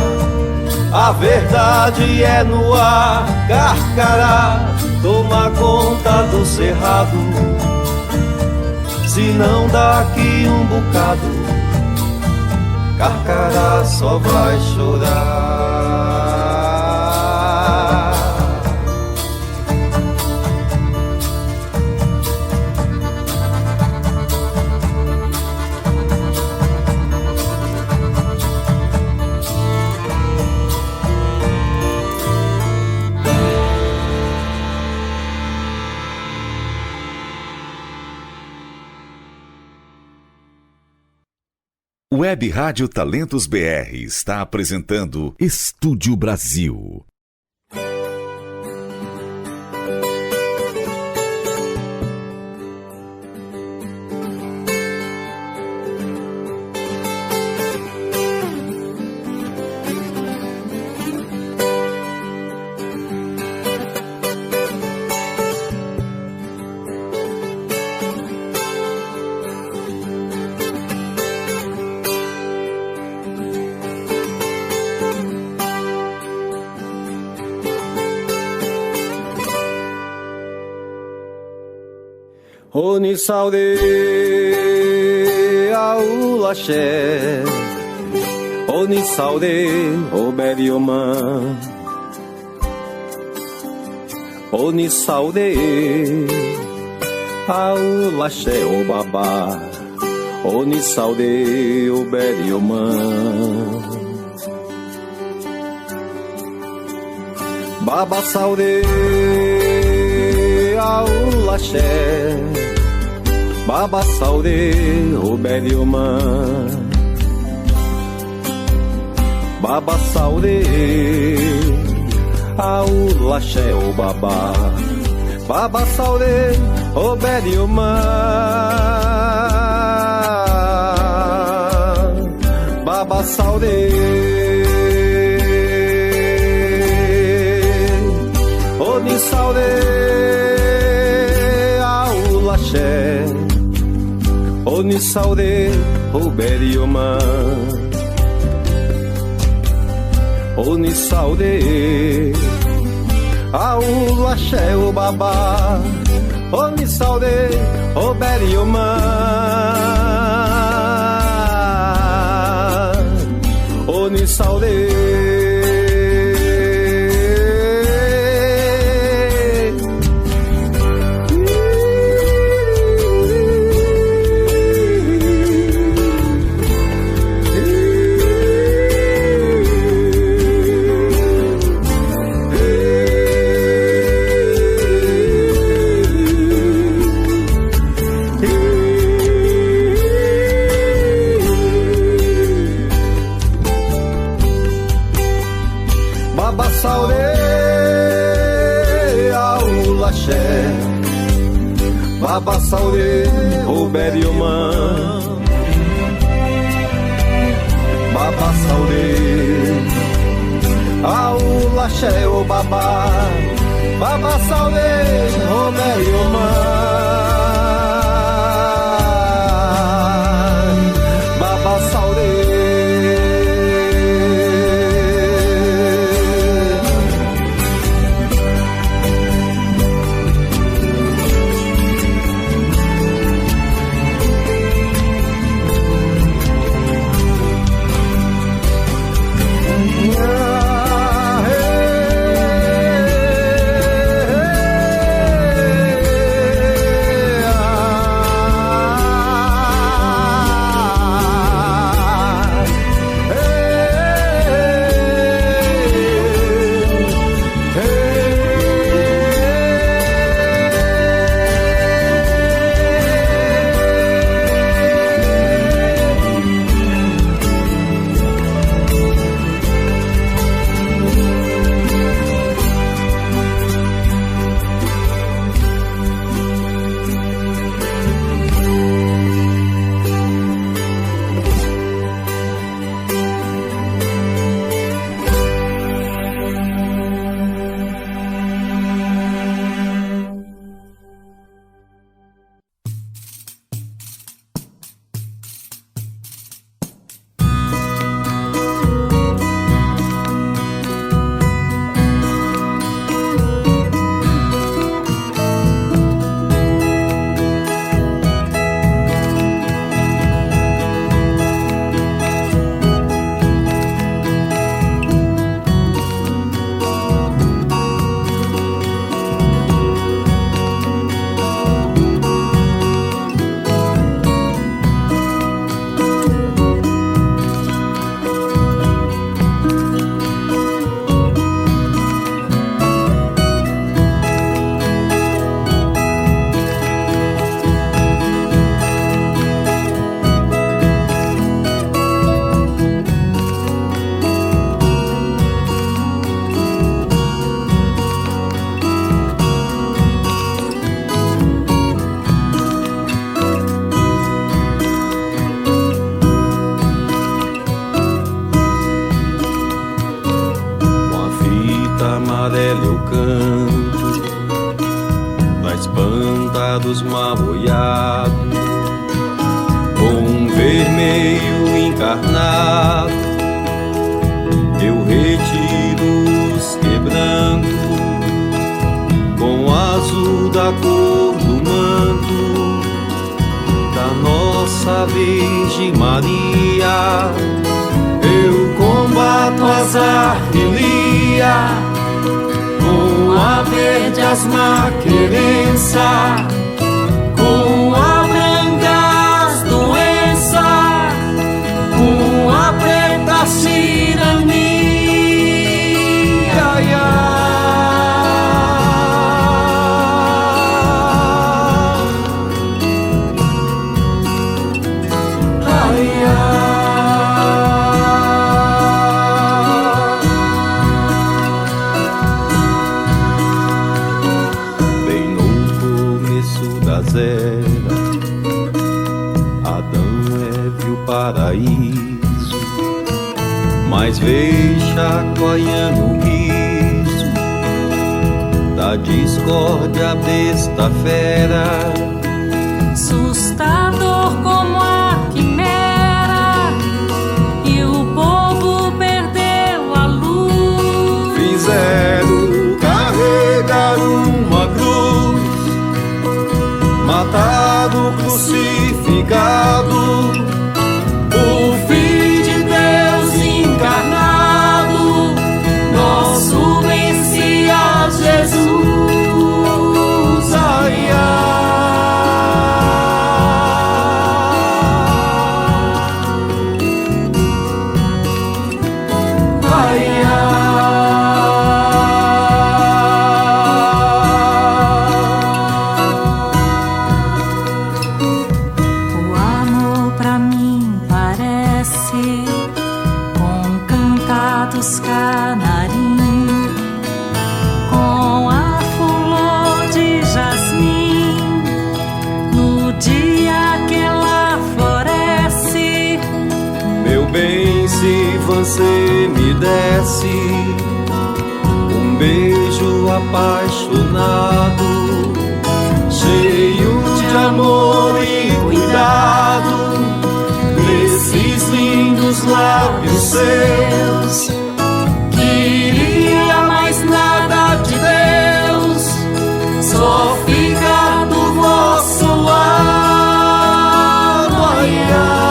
A verdade é no ar, Carcará, toma conta do cerrado. Se não daqui um bocado, Carcará só vai chorar. Web Rádio Talentos BR está apresentando Estúdio Brasil. Oni saude aulaxé, Oni saude oberioma, Oni saude aulaxé obabá, Oni saude oberioma. Baba saude aulaxé, Baba saude oberioma, Baba saude aulaxé obabá, Baba saude oberioma, Baba saude Oni saude aulaxé, Oni saude oberioma, Oni saude aulaxé obabá, Oni saude oberioma, Oni saude Baba saude oberioma, Baba saude aulaxé obabá, Baba saude oberioma, Baba saude banda dos mal-olhados, com vermelho encarnado, eu retiro os quebrando, com azul da cor do manto da nossa Virgem Maria. Eu combato as arrelia com a verde asma querença, com a branca as doenças, com a preta cirania. Paraíso, mas veio chacoalhando o riso da discórdia besta fera, assustador como a quimera, e o povo perdeu a luz. Fizeram carregar uma cruz, matado, crucificado, o Filho de Deus encarnado, nosso Messias Jesus. Ai, ai, O amor pra mim parece com cantados canarim, com a flor de jasmim, no dia que ela floresce. meu bem, se você me desse um beijo apaixonado, cheio de amor e cuidado, nesses lindos lábios seus, queria mais nada de Deus, só ficar do vosso lado. Ai, ai.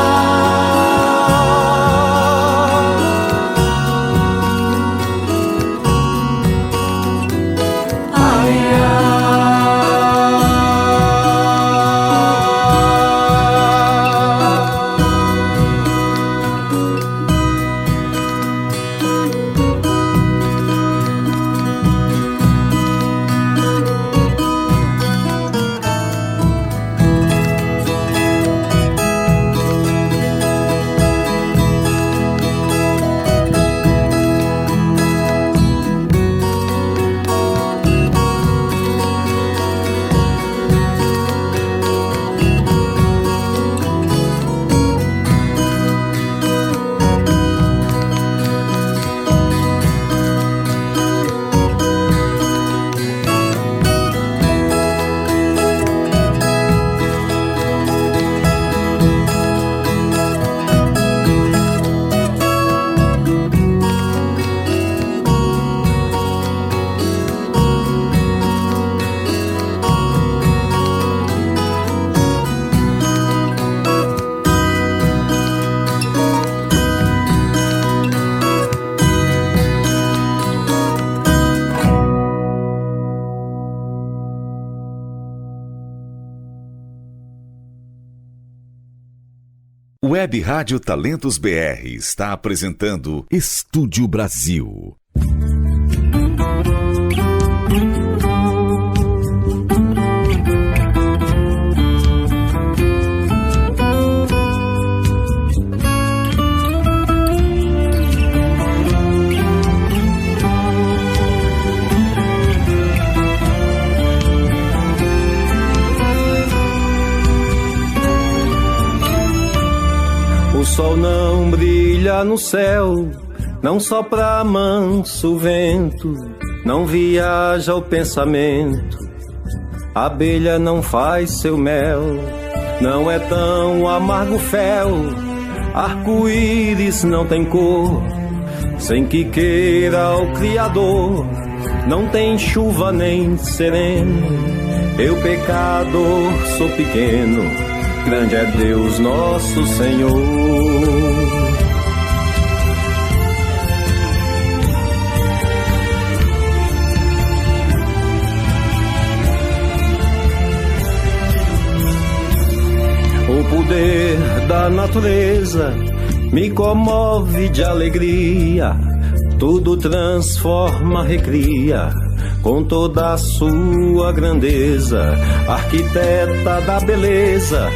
Web Rádio Talentos BR está apresentando Estúdio Brasil. O sol não brilha no céu, não sopra manso vento, não viaja o pensamento A abelha não faz seu mel, não é tão amargo fel. Arco-íris não tem cor, sem que queira o Criador. Não tem chuva nem sereno, eu pecador sou pequeno, grande é Deus nosso Senhor. O poder da natureza me comove de alegria, tudo transforma, recria, com toda a sua grandeza. Arquiteta da beleza,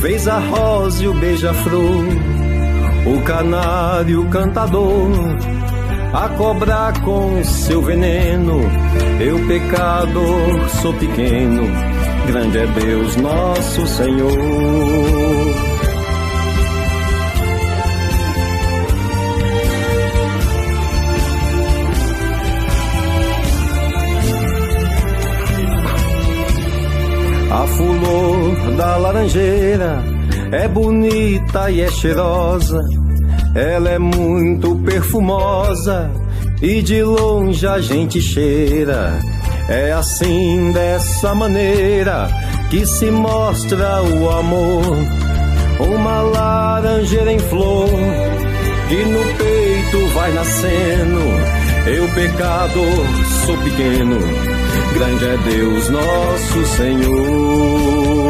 fez a rosa e o beija-flor, o canário cantador, a cobra com seu veneno. Eu pecador sou pequeno, grande é Deus nosso Senhor. A flor da laranjeira é bonita e é cheirosa, ela é muito perfumosa e de longe a gente cheira. É assim, dessa maneira, que se mostra o amor. Uma laranjeira em flor, que no peito vai nascendo. Eu pecador sou pequeno, grande é Deus nosso Senhor.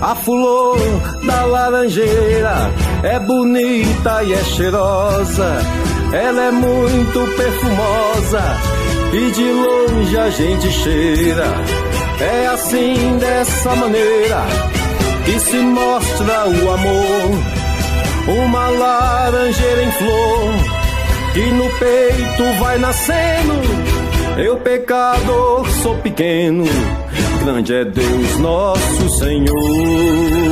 A flor da laranjeira é bonita e é cheirosa, ela é muito perfumosa e de longe a gente cheira. É assim, dessa maneira, que se mostra o amor. Uma laranjeira em flor, que no peito vai nascendo. Eu pecador sou pequeno, grande é Deus nosso Senhor.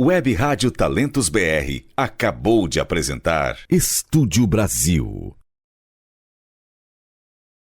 Web Rádio Talentos BR acabou de apresentar Estúdio Brasil.